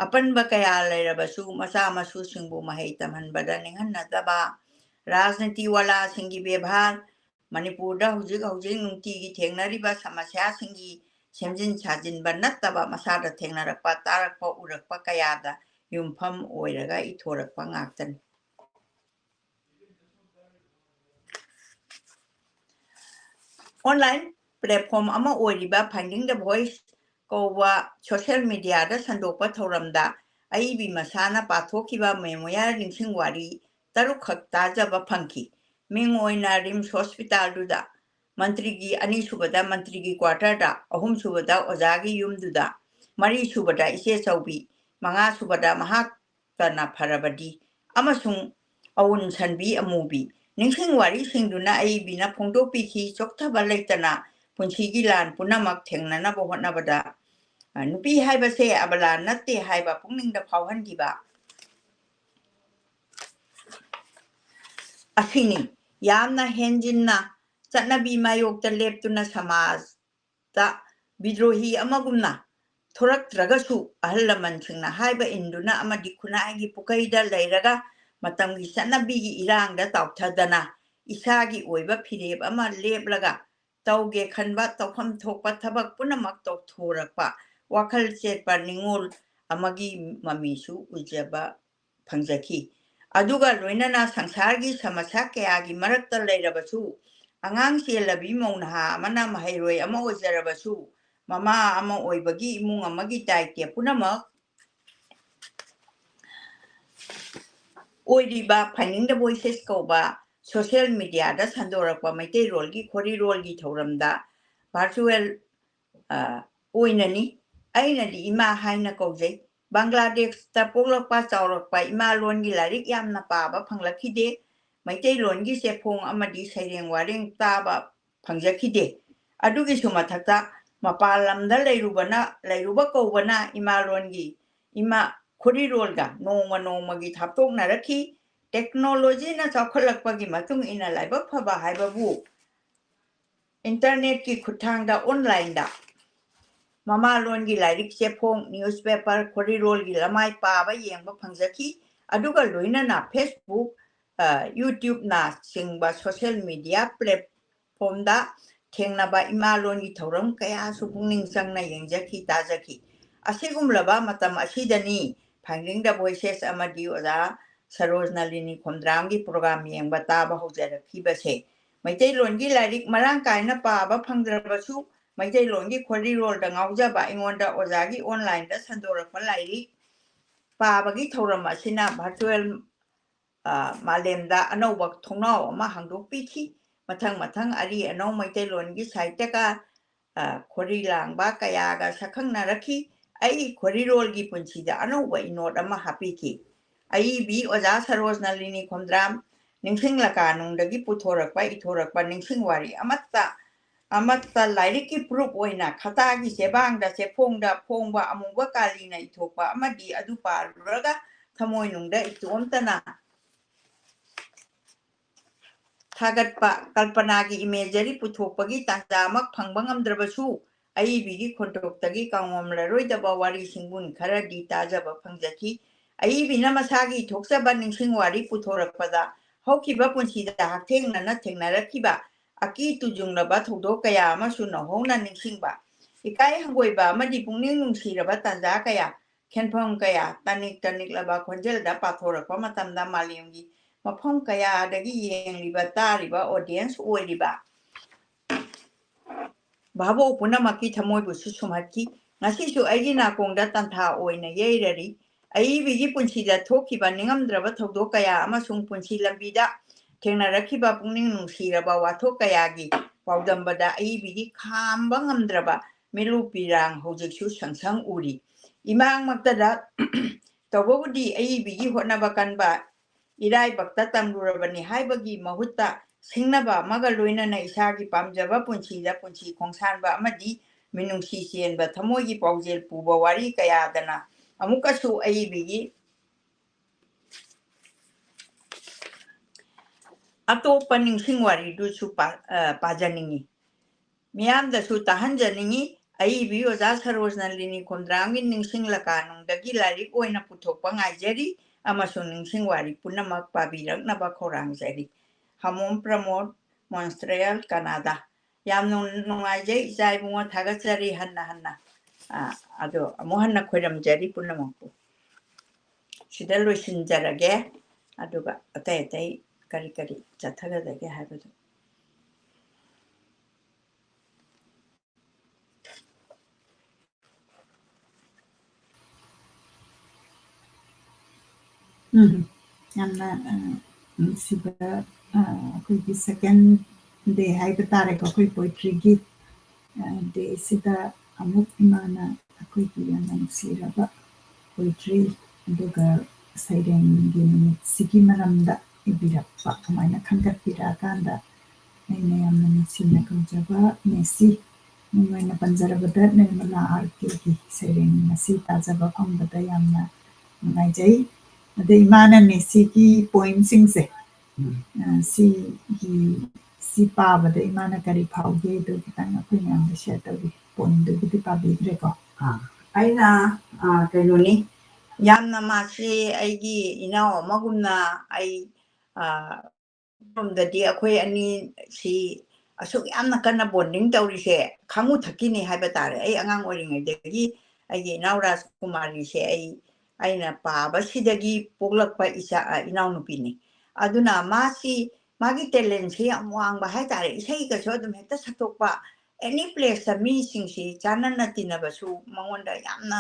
ꯑꯄꯟꯕ ꯀꯌꯥ ꯂꯩꯔꯕꯁꯨ ꯃꯆꯥ ꯃꯁꯨꯁꯤꯡꯕꯨ ꯃꯍꯩ ꯇꯝꯍꯟꯕꯗ ꯅꯤꯡꯍꯟꯅꯗꯕ ꯔꯥꯖꯅꯤꯇꯤ ꯋꯥꯂꯥꯁꯤꯡꯒꯤ ꯕꯦꯚꯥꯔ ꯃꯅꯤꯄꯨꯔꯗ ꯍꯧꯖꯤꯛ ꯅꯨꯡꯇꯤꯒꯤ ꯊꯦꯡꯅꯔꯤꯕ ꯁꯃꯁ꯭ꯌꯥꯁꯤꯡꯒꯤ ꯁꯦꯝꯖꯤꯟ ꯁꯥꯖꯤꯟꯕ ꯅꯠꯇꯕ ꯃꯁꯥꯗ ꯊꯦꯡꯅꯔꯛꯄ ꯇꯥꯔꯛꯄ ꯎꯔꯛꯄ ꯀꯌꯥꯗ ꯌꯨꯝꯐꯝ ꯑꯣꯏꯔꯒ ꯏꯊꯣꯔꯛꯄ ꯉꯥꯛꯇꯅꯤ ꯑꯣꯟꯂꯥꯏꯟ ꯄ꯭ꯂꯦꯠꯐꯣꯔꯝ ꯑꯃ ꯑꯣꯏꯔꯤꯕ ꯐꯥꯏꯟꯗꯤꯡ ꯗ ꯚꯣꯏꯁ ꯀꯧꯕ ꯁꯣꯁꯤꯌꯦꯜ ꯃꯤꯗꯤꯌꯥꯗ ꯁꯟꯗꯣꯛꯄ ꯊꯧꯔꯝꯗ ꯑꯏꯕꯤ ꯃꯁꯥꯅ ꯄꯥꯊꯣꯛꯈꯤꯕ ꯃꯦꯃꯣꯌꯔ ꯅꯤꯡꯁꯤꯡ ꯋꯥꯔꯤ 6ꯈꯛ ꯇꯥꯖꯕ ꯐꯪꯈꯤ ꯃꯤꯡ ꯑꯣꯏꯅ ꯔꯤꯝꯁ ꯍꯣꯁꯄꯤꯇꯥꯜꯗꯨꯗ ꯃꯟꯇ꯭ꯔꯤꯒꯤ ꯑꯅꯤꯁꯨꯕꯗ ꯃꯟꯇ꯭ꯔꯤꯒꯤ ꯀ꯭ꯋꯥꯔꯇꯔꯗ ꯑꯍꯨꯝꯁꯨꯕꯗ ꯑꯣꯖꯥꯒꯤ ꯌꯨꯝꯗꯨꯗ ꯃꯔꯤꯁꯨꯕꯗ ꯏꯆꯦ ꯆꯧꯕꯤ ꯃꯉꯥꯁꯨꯕꯗ ꯃꯍꯥꯛꯇꯅ ꯐꯔꯕꯗꯤ ꯑꯃꯁꯨꯡ ꯑꯎꯟ ꯁꯟꯕꯤ ꯑꯃꯨꯕꯤ ꯅꯤꯡꯁꯤꯡ ꯋꯥꯔꯤꯁꯤꯡꯗꯨꯅ ꯑꯏꯕꯤꯅ ꯐꯣꯡꯗꯣꯛꯄꯤꯈꯤ ꯆꯣꯛꯊꯕ ꯂꯩꯇꯅ ꯄꯨꯟꯁꯤꯒꯤ ꯂꯥꯟ ꯄꯨꯝꯅꯃꯛ ꯊꯦꯡꯅꯅꯕ ꯍꯣꯠꯅꯕꯗ ꯅꯨꯄꯤ ꯍꯥꯏꯕꯁꯦ ꯑꯕꯂꯥ ꯅꯠꯇꯦ ꯍꯥꯏꯕ ꯄꯨꯛꯅꯤꯡꯗ ꯐꯥꯎꯍꯟꯈꯤꯕ ꯑꯁꯤꯅꯤ ꯌꯥꯝꯅ ꯍꯦꯟꯖꯤꯟꯅ ꯆꯠꯅꯕꯤ ꯃꯥꯌꯣꯛꯇ ꯂꯦꯞꯇꯨꯅ ꯁꯃꯥꯖꯗ ꯕꯤꯗ꯭ꯔꯣꯍꯤ ꯑꯃꯒꯨꯝꯅ ꯊꯣꯔꯛꯇ꯭ꯔꯒꯁꯨ ꯑꯍꯜ ꯂꯃꯟꯁꯤꯡꯅ ꯍꯥꯏꯕ ꯏꯟꯗꯨꯅ ꯑꯃꯗꯤ ꯈꯨꯟꯅꯥꯏꯒꯤ ꯄꯨꯀꯩꯗ ꯂꯩꯔꯒ ꯃꯇꯝꯒꯤ ꯆꯠꯅꯕꯤꯒꯤ ꯏꯔꯥꯡꯗ ꯇꯥꯎꯊꯗꯅ ꯏꯁꯥꯒꯤ ꯑꯣꯏꯕ ꯐꯤꯔꯦꯞ ꯑꯃ ꯂꯦꯞꯂꯒ ꯇꯧꯒꯦ ꯈꯟꯕ ꯇꯧꯐꯝ ꯊꯣꯛꯄ ꯊꯕꯛ ꯄꯨꯝꯅꯃꯛ ꯇꯧꯊꯣꯔꯛꯄ ꯋꯥꯈꯜ ꯆꯦꯠꯄ ꯅꯤꯡꯉꯣꯜ ꯑꯃꯒꯤ ꯃꯃꯤꯁꯨ ꯎꯖꯕ ꯐꯪꯖꯈꯤ ꯑꯗꯨꯒ ꯂꯣꯏꯅꯅ ꯁꯪꯁꯥꯔꯒꯤ ꯁꯃꯁ꯭ꯌꯥ ꯀꯌꯥꯒꯤ ꯃꯔꯛꯇ ꯂꯩꯔꯕꯁꯨ ꯑꯉꯥꯡ ꯆꯦꯜꯂꯕꯤ ꯃꯧ ꯅꯍꯥ ꯑꯃꯅ ꯃꯍꯩꯔꯣꯏ ꯑꯃ ꯑꯣꯏꯖꯔꯕꯁꯨ ꯃꯃꯥ ꯑꯃ ꯑꯣꯏꯕꯒꯤ ꯏꯃꯨꯡ ꯑꯃꯒꯤ ꯗꯥꯏꯇ꯭ꯌ ꯄꯨꯝꯅꯃꯛ ꯑꯣꯏꯔꯤꯕ ꯐꯥꯏꯟꯗꯤꯡ ꯗ ꯚꯣꯏꯁꯦꯁ ꯀꯧꯕ ꯁꯣꯁꯤꯌꯦꯜ ꯃꯤꯗꯤꯌꯥꯗ ꯁꯟꯗꯣꯔꯛꯄ ꯃꯩꯇꯩꯔꯣꯜꯒꯤ ꯈꯣꯔꯤꯔꯣꯜꯒꯤ ꯊꯧꯔꯝꯗ ꯚꯔꯆꯨꯑꯦꯜ ꯑꯣꯏꯅꯅꯤ ꯑꯩꯅꯗꯤ ꯏꯃꯥ ꯍꯥꯏꯅ ꯀꯧꯖꯩ ꯕꯪꯒ꯭ꯂꯥꯗꯦꯁꯇ ꯄꯣꯛꯂꯛꯄ ꯆꯥꯎꯔꯛꯄ ꯏꯃꯥꯂꯣꯟꯒꯤ ꯂꯥꯏꯔꯤꯛ ꯌꯥꯝꯅ ꯄꯥꯕ ꯐꯪꯂꯛꯈꯤꯗꯦ ꯃꯩꯇꯩꯂꯣꯟꯒꯤ ꯆꯦꯐꯣꯡ ꯑꯃꯗꯤ ꯁꯩꯔꯦꯡ ꯋꯥꯔꯦꯡ ꯇꯥꯕ ꯐꯪꯖꯈꯤꯗꯦ ꯑꯗꯨꯒꯤꯁꯨ ꯃꯊꯛꯇ ꯃꯄꯥꯟ ꯂꯝꯗ ꯂꯩꯔꯨꯕ ꯀꯧꯕꯅ ꯏꯃꯥꯂꯣꯟꯒꯤ ꯏꯃꯥ ꯈꯣꯔꯤꯔꯣꯜꯒ ꯅꯣꯡꯃ ꯅꯣꯡꯃꯒꯤ ꯊꯥꯞꯇꯣꯛꯅꯔꯛꯈꯤ ꯇꯦꯛꯅꯣꯂꯣꯖꯤꯅ ꯆꯥꯎꯈꯠꯂꯛꯄꯒꯤ ꯃꯇꯨꯡ ꯏꯟꯅ ꯂꯥꯏꯕꯛ ꯐꯕ ꯍꯥꯏꯕꯕꯨ ꯏꯟꯇꯔꯅꯦꯠꯀꯤ ꯈꯨꯠꯊꯥꯡꯗ ꯑꯣꯟꯂꯥꯏꯟꯗ ꯃꯃꯥꯂꯣꯟꯒꯤ ꯂꯥꯏꯔꯤꯛ ꯆꯦꯐꯣꯡ ꯅ꯭ꯌꯨꯁꯄꯦꯄꯔ ꯈꯣꯔꯤꯔꯣꯜꯒꯤ ꯂꯃꯥꯏ ꯄꯥꯕ ꯌꯦꯡꯕ ꯐꯪꯖꯈꯤ ꯑꯗꯨꯒ ꯂꯣꯏꯅꯅ ꯐꯦꯁꯕꯨꯛ ꯌꯨꯇ꯭ꯌꯨꯕꯅ ꯆꯤꯡꯕ ꯁꯣꯁꯤꯌꯦꯜ ꯃꯤꯗꯤꯌꯥ ꯄ꯭ꯂꯦꯠꯐꯣꯝꯗ ꯊꯦꯡꯅꯕ ꯏꯃꯥꯂꯣꯟꯒꯤ ꯊꯧꯔꯝ ꯀꯌꯥꯁꯨ ꯄꯨꯛꯅꯤꯡ ꯆꯪꯅ ꯌꯦꯡꯖꯈꯤ ꯇꯥꯖꯈꯤ ꯑꯁꯤꯒꯨꯝꯂꯕ ꯃꯇꯝ ꯑꯁꯤꯗꯅꯤ ꯐꯥꯏꯟꯗꯤꯡ ꯗ ꯚꯣꯏꯁꯦꯁ ꯑꯃꯗꯤ ꯑꯣꯖꯥ ꯁꯔꯣꯖꯅꯂꯤꯅꯤ ꯈꯣꯝꯗ꯭ꯔꯥꯝꯒꯤ ꯄ꯭ꯔꯣꯒ꯭ꯔꯥꯝ ꯌꯦꯡꯕ ꯇꯥꯕ ꯍꯧꯖꯔꯛꯈꯤꯕꯁꯦ ꯃꯩꯇꯩꯂꯣꯟꯒꯤ ꯂꯥꯏꯔꯤꯛ ꯃꯔꯥꯡ ꯀꯥꯏꯅ ꯄꯥꯕ ꯐꯪꯗ꯭ꯔꯕꯁꯨ ꯃꯩꯇꯩꯂꯣꯟꯒꯤ ꯈꯣꯔꯤꯔꯣꯜꯗ ꯉꯥꯎꯖꯕ ꯑꯩꯉꯣꯟꯗ ꯑꯣꯖꯥꯒꯤ ꯑꯣꯟꯂꯥꯏꯟꯗ ꯁꯟꯗꯣꯔꯛꯄ ꯂꯥꯏꯔꯤꯛ ꯄꯥꯕꯒꯤ ꯊꯧꯔꯝ ꯑꯁꯤꯅ ꯚꯔꯆꯨꯑꯦꯜ ꯃꯥꯂꯦꯝꯗ ꯑꯅꯧꯕ ꯊꯣꯡꯅꯥꯎ ꯑꯃ ꯍꯥꯡꯗꯣꯛꯄꯤꯈꯤ ꯃꯊꯪ ꯑꯔꯤ ꯑꯅꯧ ꯃꯩꯇꯩꯂꯣꯟꯒꯤ ꯁꯥꯍꯤꯇ꯭ꯌꯀ ꯈꯣꯔꯤ ꯂꯥꯡꯕ ꯀꯌꯥꯒ ꯁꯛꯈꯪꯅꯔꯛꯈꯤ ꯑꯩ ꯈꯣꯔꯤꯔꯣꯜꯒꯤ ꯄꯨꯟꯁꯤꯗ ꯑꯅꯧꯕ ꯏꯅꯣꯠ ꯑꯃ ꯍꯥꯞꯄꯤꯈꯤ ꯑꯏꯕꯤ ꯑꯣꯖꯥ ꯁꯔꯣꯖꯅꯂꯤꯅꯤ ꯈꯣꯝꯗ꯭ꯔꯥꯝ ꯅꯤꯡꯁꯤꯡ ꯂꯀꯥꯅꯨꯡꯗꯒꯤ ꯄꯨꯊꯣꯔꯛꯄ ꯏꯊꯣꯔꯛꯄ ꯅꯤꯡꯁꯤꯡ ꯋꯥꯔꯤ ꯑꯃꯠꯇ ꯂꯥꯏꯔꯤꯛꯀꯤ ꯄ꯭ꯔꯨꯞ ꯑꯣꯏꯅ ꯈꯇꯥꯒꯤ ꯆꯦꯕꯥꯡꯗ ꯆꯦꯐꯣꯡꯗ ꯐꯣꯡꯕ ꯑꯃꯨꯕ ꯀꯥꯂꯤꯅ ꯏꯊꯣꯛꯄ ꯑꯃꯗꯤ ꯑꯗꯨ ꯄꯥꯔꯨꯔꯒ ꯊꯃꯣꯏꯅꯨꯡꯗ ꯏꯇꯣꯝꯇꯅ ꯊꯥꯒꯠꯄ ꯀꯜꯄꯅꯥꯒꯤ ꯏꯃꯦꯖꯔꯤ ꯄꯨꯊꯣꯛꯄꯒꯤ ꯇꯥꯟꯖꯥꯃꯛ ꯐꯪꯕ ꯉꯝꯗ꯭ꯔꯕꯁꯨ ꯑꯏꯕꯤꯒꯤ ꯈꯣꯟꯊꯣꯛꯇꯒꯤ ꯀꯥꯎꯉꯝꯂꯔꯣꯏꯗꯕ ꯋꯥꯔꯤ ꯁꯤꯡꯕꯨꯟ ꯈꯔꯗꯤ ꯇꯥꯖꯕ ꯐꯪꯖꯈꯤ ꯑꯏꯕꯤꯅ ꯃꯁꯥꯒꯤ ꯊꯣꯛꯆꯕ ꯅꯤꯡꯁꯤꯡ ꯋꯥꯔꯤ ꯄꯨꯊꯣꯔꯛꯄꯗ ꯍꯧꯈꯤꯕ ꯄꯨꯟꯁꯤꯗ ꯍꯛꯊꯦꯡꯅꯅ ꯊꯦꯡꯅꯔꯛꯈꯤꯕ ꯑꯀꯤ ꯇꯨꯖꯨꯡꯂꯕ ꯊꯧꯗꯣꯛ ꯀꯌꯥ ꯑꯃꯁꯨ ꯅꯧꯍꯧꯅ ꯅꯤꯡꯁꯤꯡꯕ ꯏꯀꯥꯏ ꯍꯪꯒꯣꯏꯕ ꯑꯃꯗꯤ ꯄꯨꯛꯅꯤꯡ ꯅꯨꯡꯁꯤꯔꯕ ꯇꯥꯟꯖꯥ ꯀꯌꯥ ꯈꯦꯟꯐꯝ ꯀꯌꯥ ꯇꯅꯤꯛꯂꯕ ꯈꯣꯟꯖꯦꯜꯗ ꯄꯥꯊꯣꯔꯛꯄ ꯃꯇꯝꯗ ꯃꯥꯂꯦꯝꯒꯤ ꯃꯐꯝ ꯀꯌꯥꯗꯒꯤ ꯌꯦꯡꯂꯤꯕ ꯇꯥꯔꯤꯕ ꯑꯣꯗꯤꯌꯦꯟꯁ ꯑꯣꯏꯔꯤꯕ ꯚꯥꯕꯣꯛ ꯄꯨꯝꯅꯃꯛꯀꯤ ꯊꯃꯣꯏꯕꯨꯁꯨ ꯁꯨꯝꯍꯠꯈꯤ ꯉꯁꯤꯁꯨ ꯑꯩꯒꯤ ꯅꯥꯀꯣꯡꯗ ꯇꯟꯊꯥ ꯑꯣꯏꯅ ꯌꯩꯔꯔꯤ ꯑꯏꯕꯤꯒꯤ ꯄꯨꯟꯁꯤꯗ ꯊꯣꯛꯈꯤꯕ ꯅꯤꯡꯉꯝꯗ꯭ꯔꯕ ꯊꯧꯗꯣꯛ ꯀꯌꯥ ꯑꯃꯁꯨꯡ ꯄꯨꯟꯁꯤ ꯂꯝꯕꯤꯗ ꯊꯦꯡꯅꯔꯛꯈꯤꯕ ꯄꯨꯛꯅꯤꯡ ꯅꯨꯡꯁꯤꯔꯕ ꯋꯥꯊꯣꯛ ꯀꯌꯥꯒꯤ ꯄꯥꯎꯗꯝꯕꯗ ꯑꯏꯕꯤꯒꯤ ꯈꯥꯝꯕ ꯉꯝꯗ꯭ꯔꯕ ꯃꯤꯂꯨ ꯄꯤꯔꯥꯡ ꯍꯧꯖꯤꯛꯁꯨ ꯁꯪꯁꯪ ꯎꯔꯤ ꯏꯃꯥꯡꯃꯛꯇꯗ ꯇꯧꯕꯕꯨꯗꯤ ꯑꯏꯕꯤꯒꯤ ꯍꯣꯠꯅꯕ ꯀꯟꯕ ꯏꯔꯥꯏꯕꯛꯇ ꯇꯝꯂꯨꯔꯕꯅꯤ ꯍꯥꯏꯕꯒꯤ ꯃꯍꯨꯠꯇ ꯁꯤꯡꯅꯕ ꯑꯃꯒ ꯂꯣꯏꯅꯅ ꯏꯁꯥꯒꯤ ꯄꯥꯝꯖꯕ ꯄꯨꯟꯁꯤꯗ ꯄꯨꯟꯁꯤ ꯈꯣꯡꯁꯥꯟꯕ ꯑꯃꯗꯤ ꯃꯤꯅꯨꯡꯁꯤ ꯆꯦꯟꯕ ꯊꯃꯣꯏꯒꯤ ꯄꯥꯎꯖꯦꯜ ꯄꯨꯕ ꯋꯥꯔꯤ ꯀꯌꯥꯗꯅ ꯑꯃꯨꯛꯀꯁꯨ ꯑꯏꯕꯤꯒꯤ ꯑꯇꯣꯞꯄ ꯅꯤꯡꯁꯤꯡ ꯋꯥꯔꯤꯗꯨꯁꯨ ꯄꯥꯖꯅꯤꯡꯉꯤ ꯃꯤꯌꯥꯝꯗꯁꯨ ꯇꯥꯍꯟꯖꯅꯤꯡꯉꯤ ꯑꯏꯕꯤ ꯑꯣꯖꯥ ꯁꯔꯣꯖꯅꯂꯤꯅꯤ ꯈꯣꯝꯗ꯭ꯔꯥꯝꯒꯤ ꯅꯤꯡꯁꯤꯡ ꯂꯀꯥꯅꯨꯡꯗꯒꯤ ꯂꯥꯏꯔꯤꯛ ꯑꯣꯏꯅ ꯄꯨꯊꯣꯛꯄ ꯉꯥꯏꯖꯔꯤ ꯑꯃꯁꯨꯡ ꯅꯤꯡꯁꯤꯡ ꯋꯥꯔꯤ ꯄꯨꯝꯅꯃꯛ ꯄꯥꯕꯤꯔꯛꯅꯕ ꯈꯧꯔꯥꯡꯖꯔꯤ ꯍꯃꯣꯝ ꯄ꯭ꯔꯃꯣꯗ ꯃꯣꯟꯁꯇ꯭ꯔꯤꯌꯦꯜ ꯀꯅꯥꯗꯥ ꯌꯥꯝꯅ ꯅꯨꯡꯉꯥꯏꯖꯩ ꯏꯆꯥ ꯏꯕꯨꯡꯉꯣ ꯊꯥꯒꯠꯆꯔꯤ ꯍꯟꯅ ꯑꯗꯣ ꯑꯃꯨꯛ ꯍꯟꯅ ꯈꯣꯏꯔꯝꯖꯔꯤ ꯄꯨꯝꯅꯃꯛꯄꯨ ꯁꯤꯗ ꯂꯣꯏꯁꯤꯟꯖꯔꯒꯦ ꯑꯗꯨꯒ ꯑꯇꯩ ꯑꯇꯩ ꯀꯔꯤ ꯀꯔꯤ ꯆꯠꯊꯒꯗꯒꯦ ꯍꯥꯏꯕꯗꯨ ꯌꯥꯝꯅ ꯅꯨꯡꯁꯤꯕ ꯑꯩꯈꯣꯏꯒꯤ ꯁꯦꯀꯦꯟ ꯗꯦ ꯍꯥꯏꯕ ꯇꯥꯔꯦꯀꯣ ꯑꯩꯈꯣꯏ ꯄꯣꯏꯇ꯭ꯔꯤꯒꯤ ꯗꯦꯁꯤꯗ ꯑꯃꯨꯛ ꯏꯃꯥꯅ ꯑꯩꯈꯣꯏꯒꯤ ꯌꯥꯝꯅ ꯅꯨꯡꯁꯤꯔꯕ ꯄꯣꯏꯇ꯭ꯔꯤ ꯑꯗꯨꯒ ꯁꯩꯔꯦꯡꯒꯤ ꯅꯨꯃꯤꯠꯁꯤꯒꯤ ꯃꯔꯝꯗ ꯏꯕꯤꯔꯛꯄ ꯑꯗꯨꯃꯥꯏꯅ ꯈꯟꯒꯠꯄꯤꯔꯛꯑꯀꯥꯟꯗ ꯑꯩꯅ ꯌꯥꯝꯅ ꯅꯨꯡꯁꯤꯅ ꯀꯧꯖꯕ ꯃꯦꯁꯤ ꯅꯣꯏꯅ ꯄꯟꯖꯔꯕꯗ ꯅꯤꯔꯃꯂꯥ ꯑꯥꯔ ꯀꯦꯒꯤ ꯁꯩꯔꯦꯡ ꯉꯁꯤ ꯇꯥꯖꯕ ꯐꯪꯕꯗ ꯌꯥꯝꯅ ꯅꯨꯡꯉꯥꯏꯖꯩ ꯑꯗꯩ ꯏꯃꯥꯅ ꯃꯦꯁꯤꯒꯤ ꯄꯣꯏꯝꯁꯤꯡꯁꯦ ꯁꯤ ꯄꯥꯕꯗ ꯏꯃꯥꯅ ꯀꯔꯤ ꯐꯥꯎꯒꯦ ꯑꯗꯨ ꯈꯤꯇꯪ ꯑꯩꯈꯣꯏ ꯃꯌꯥꯝꯗ ꯁꯤꯌꯔ ꯇꯧꯕꯤ ꯄꯣꯏꯝꯗꯨꯕꯨꯗꯤ ꯄꯥꯕꯤꯗ꯭ꯔꯦꯀꯣ ꯑꯩꯅ ꯀꯩꯅꯣꯅꯤ ꯌꯥꯝꯅ ꯃꯥꯁꯤ ꯑꯩꯒꯤ ꯏꯅꯥꯎ ꯑꯃꯒꯨꯝꯅ ꯑꯩ ꯔꯣꯝꯗꯗꯤ ꯑꯩꯈꯣꯏ ꯑꯅꯤꯁꯤ ꯑꯁꯨꯛ ꯌꯥꯝꯅ ꯀꯟꯅ ꯕꯣꯟꯗꯤꯡ ꯇꯧꯔꯤꯁꯦ ꯈꯥꯡꯉꯨ ꯊꯛꯀꯤꯅꯤ ꯍꯥꯏꯕ ꯇꯥꯔꯦ ꯑꯩ ꯑꯉꯥꯡ ꯑꯣꯏꯔꯤꯉꯩꯗꯒꯤ ꯑꯩꯒꯤ ꯏꯅꯥꯎ ꯔꯥꯖꯀꯨꯃꯥꯔꯤꯁꯦ ꯑꯩꯅ ꯄꯥꯕꯁꯤꯗꯒꯤ ꯄꯣꯛꯂꯛꯄ ꯏꯅꯥꯎꯅꯨꯄꯤꯅꯤ ꯑꯗꯨꯅ ꯃꯥꯒꯤ ꯇꯦꯂꯦꯟꯁꯤ ꯌꯥꯝ ꯋꯥꯡꯕ ꯍꯥꯏꯇꯥꯔꯦ ꯏꯁꯩꯒꯁꯨ ꯑꯗꯨꯝ ꯍꯦꯛꯇ ꯁꯛꯇꯣꯛꯄ ꯑꯦꯅꯤ ꯄ꯭ꯂꯦꯁꯇ ꯃꯤꯁꯤꯡꯁꯤ ꯆꯥꯟꯅꯅ ꯇꯤꯟꯅꯕꯁꯨ ꯃꯉꯣꯟꯗ ꯌꯥꯝꯅ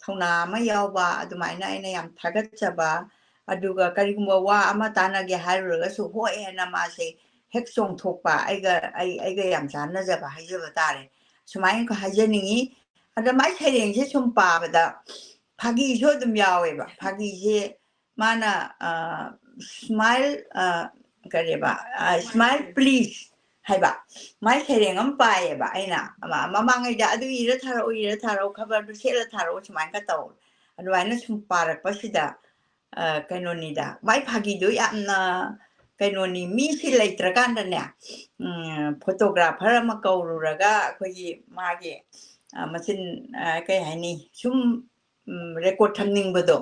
ꯊꯧꯅꯥ ꯑꯃ ꯌꯥꯎꯕ ꯑꯗꯨꯃꯥꯏꯅ ꯑꯩꯅ ꯌꯥꯝ ꯊꯥꯒꯠꯆꯕ ꯑꯗꯨꯒ ꯀꯔꯤꯒꯨꯝꯕ ꯋꯥ ꯑꯃ ꯇꯥꯟꯅꯒꯦ ꯍꯥꯏꯔꯨꯔꯒꯁꯨ ꯍꯣꯏ ꯍꯥꯏꯅ ꯃꯥꯁꯦ ꯍꯦꯛ ꯆꯣꯡꯊꯣꯛꯄ ꯑꯩꯒ ꯌꯥꯝ ꯆꯥꯟꯅꯖꯕ ꯍꯥꯏꯖꯕ ꯇꯥꯔꯦ ꯁꯨꯃꯥꯏꯅ ꯍꯥꯏꯖꯅꯤꯡꯉꯤ ꯑꯗ ꯃꯥꯏ ꯁꯩꯔꯦꯡꯁꯦ ꯁꯨꯝ ꯄꯥꯕꯗ ꯐꯥꯒꯤꯁꯨ ꯑꯗꯨꯝ ꯌꯥꯎꯋꯦꯕ ꯐꯥꯒꯤꯁꯦ ꯃꯥꯅ ꯁ꯭ꯃꯥꯏꯜ ꯀꯔꯤꯕ ꯁ꯭ꯃꯥꯏꯜ ꯄ꯭ꯂꯤꯖ ꯍꯥꯏꯕ ꯃꯥꯏ ꯁꯩꯔꯦꯡ ꯑꯃ ꯄꯥꯏꯌꯦꯕ ꯑꯩꯅ ꯃꯃꯥꯡꯉꯩꯗ ꯑꯗꯨ ꯏꯔ ꯊꯥꯔꯛꯑꯣ ꯈꯕꯔꯗꯨ ꯁꯦꯠꯂ ꯊꯥꯔꯛꯑꯣ ꯁꯨꯃꯥꯏꯅ ꯇꯧ ꯑꯗꯨꯃꯥꯏꯅ ꯁꯨꯝ ꯄꯥꯔꯛꯄꯁꯤꯗ ꯀꯩꯅꯣꯅꯤꯗ ꯃꯥꯏ ꯐꯥꯒꯤꯗꯨ ꯌꯥꯝꯅ ꯀꯩꯅꯣꯅꯤ ꯃꯤꯁꯤ ꯂꯩꯇ꯭ꯔꯀꯥꯟꯗꯅꯦ ꯐꯣꯇꯣꯒ꯭ꯔꯥꯐꯔ ꯑꯃ ꯀꯧꯔꯨꯔꯒ ꯑꯩꯈꯣꯏꯒꯤ ꯃꯥꯒꯤ ꯃꯆꯤꯟ ꯀꯩ ꯍꯥꯏꯅꯤ ꯁꯨꯝ ꯔꯦꯀꯣꯔꯠ ꯊꯝꯅꯤꯡꯕꯗꯣ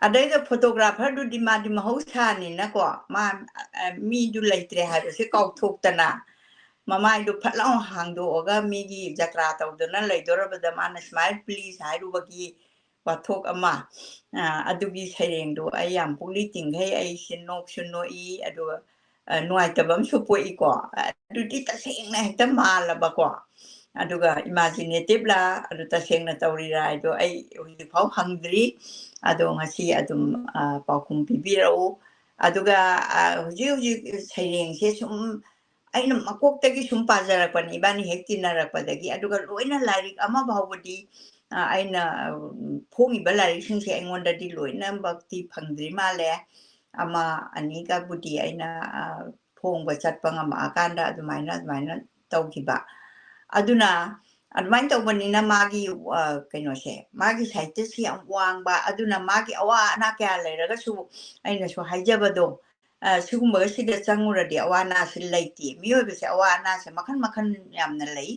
ꯑꯗꯩꯗ ꯐꯣꯇꯣꯒ꯭ꯔꯥꯐꯔꯗꯨꯗꯤ ꯃꯥꯗꯤ ꯃꯍꯧꯁꯥꯅꯤꯅꯀꯣ ꯃꯤꯗꯨ ꯂꯩꯇ꯭ꯔꯦ ꯍꯥꯏꯕꯁꯦ ꯀꯥꯎꯊꯣꯛꯇꯅ ꯃꯃꯥꯏꯗꯨ ꯐꯠ ꯂꯥꯎ ꯍꯥꯡꯗꯣꯛꯑꯒ ꯃꯤꯒꯤ ꯖꯇ꯭ꯔꯥ ꯇꯧꯗꯨꯅ ꯂꯩꯗꯣꯔꯕꯗ ꯃꯥꯅ ꯁ꯭ꯃꯥꯏꯜ ꯄ꯭ꯂꯤꯖ ꯍꯥꯏꯔꯨꯕꯒꯤ ꯋꯥꯊꯣꯛ ꯑꯃ ꯑꯗꯨꯒꯤ ꯁꯩꯔꯦꯡꯗꯣ ꯑꯩ ꯌꯥꯝ ꯄꯨꯛꯅꯤꯡ ꯇꯤꯡꯈꯩ ꯑꯩꯁꯦ ꯅꯣꯛꯁꯨ ꯅꯣꯛꯏ ꯑꯗꯨꯒ ꯅꯨꯡꯉꯥꯏꯇꯕ ꯑꯃꯁꯨ ꯄꯣꯛꯏꯀꯣ ꯑꯗꯨꯗꯤ ꯇꯁꯦꯡꯅ ꯍꯦꯛꯇ ꯃꯥꯜꯂꯕꯀꯣ ꯑꯗꯨꯒ ꯏꯃꯥꯖꯤꯅꯦꯇꯤꯞꯂꯥ ꯑꯗꯨ ꯇꯁꯦꯡꯅ ꯇꯧꯔꯤꯔꯥ ꯍꯥꯏꯗꯣ ꯑꯩ ꯍꯧꯖꯤꯛꯐꯥꯎ ꯍꯪꯗ꯭ꯔꯤ ꯑꯗꯣ ꯉꯁꯤ ꯑꯗꯨꯝ ꯄꯥꯎꯈꯨꯝ ꯄꯤꯕꯤꯔꯛꯎ ꯑꯗꯨꯒ ꯍꯧꯖꯤꯛ ꯁꯩꯔꯦꯡꯁꯦ ꯁꯨꯝ ꯑꯩꯅ ꯃꯀꯣꯛꯇꯒꯤ ꯁꯨꯝ ꯄꯥꯖꯔꯛꯄꯅꯤ ꯏꯕꯥꯅꯤ ꯍꯦꯛ ꯇꯤꯟꯅꯔꯛꯄꯗꯒꯤ ꯑꯗꯨꯒ ꯂꯣꯏꯅ ꯂꯥꯏꯔꯤꯛ ꯑꯃ ꯐꯥꯎꯕꯗꯤ ꯑꯩꯅ ꯐꯣꯡꯉꯤꯕ ꯂꯥꯏꯔꯤꯛꯁꯤꯡꯁꯦ ꯑꯩꯉꯣꯟꯗꯗꯤ ꯂꯣꯏꯅꯃꯛꯇꯤ ꯐꯪꯗ꯭ꯔꯤ ꯃꯥꯜꯂꯦ ꯑꯃ ꯑꯅꯤꯒꯕꯨꯗꯤ ꯑꯩꯅ ꯐꯣꯡꯕ ꯆꯠꯄ ꯉꯝꯃꯛꯑꯀꯥꯟꯗ ꯑꯗꯨꯃꯥꯏꯅ ꯇꯧꯈꯤꯕ ꯑꯗꯨꯅ ꯑꯗꯨꯃꯥꯏꯅ ꯇꯧꯕꯅꯤꯅ ꯃꯥꯒꯤ ꯀꯩꯅꯣꯁꯦ ꯃꯥꯒꯤ ꯁꯥꯍꯤꯇ꯭ꯌꯁꯤ ꯌꯥꯝ ꯋꯥꯡꯕ ꯑꯗꯨꯅ ꯃꯥꯒꯤ ꯑꯋꯥ ꯑꯅꯥ ꯀꯌꯥ ꯂꯩꯔꯒꯁꯨ ꯑꯩꯅꯁꯨ ꯍꯥꯏꯖꯕꯗꯣ ꯁꯤꯒꯨꯝꯕꯁꯤꯗ ꯆꯪꯉꯨꯔꯗꯤ ꯑꯋꯥ ꯑꯅꯥꯁꯤ ꯂꯩꯇꯦ ꯃꯤꯑꯣꯏꯕꯁꯦ ꯑꯋꯥ ꯑꯅꯥꯁꯦ ꯃꯈꯜ ꯌꯥꯝꯅ ꯂꯩ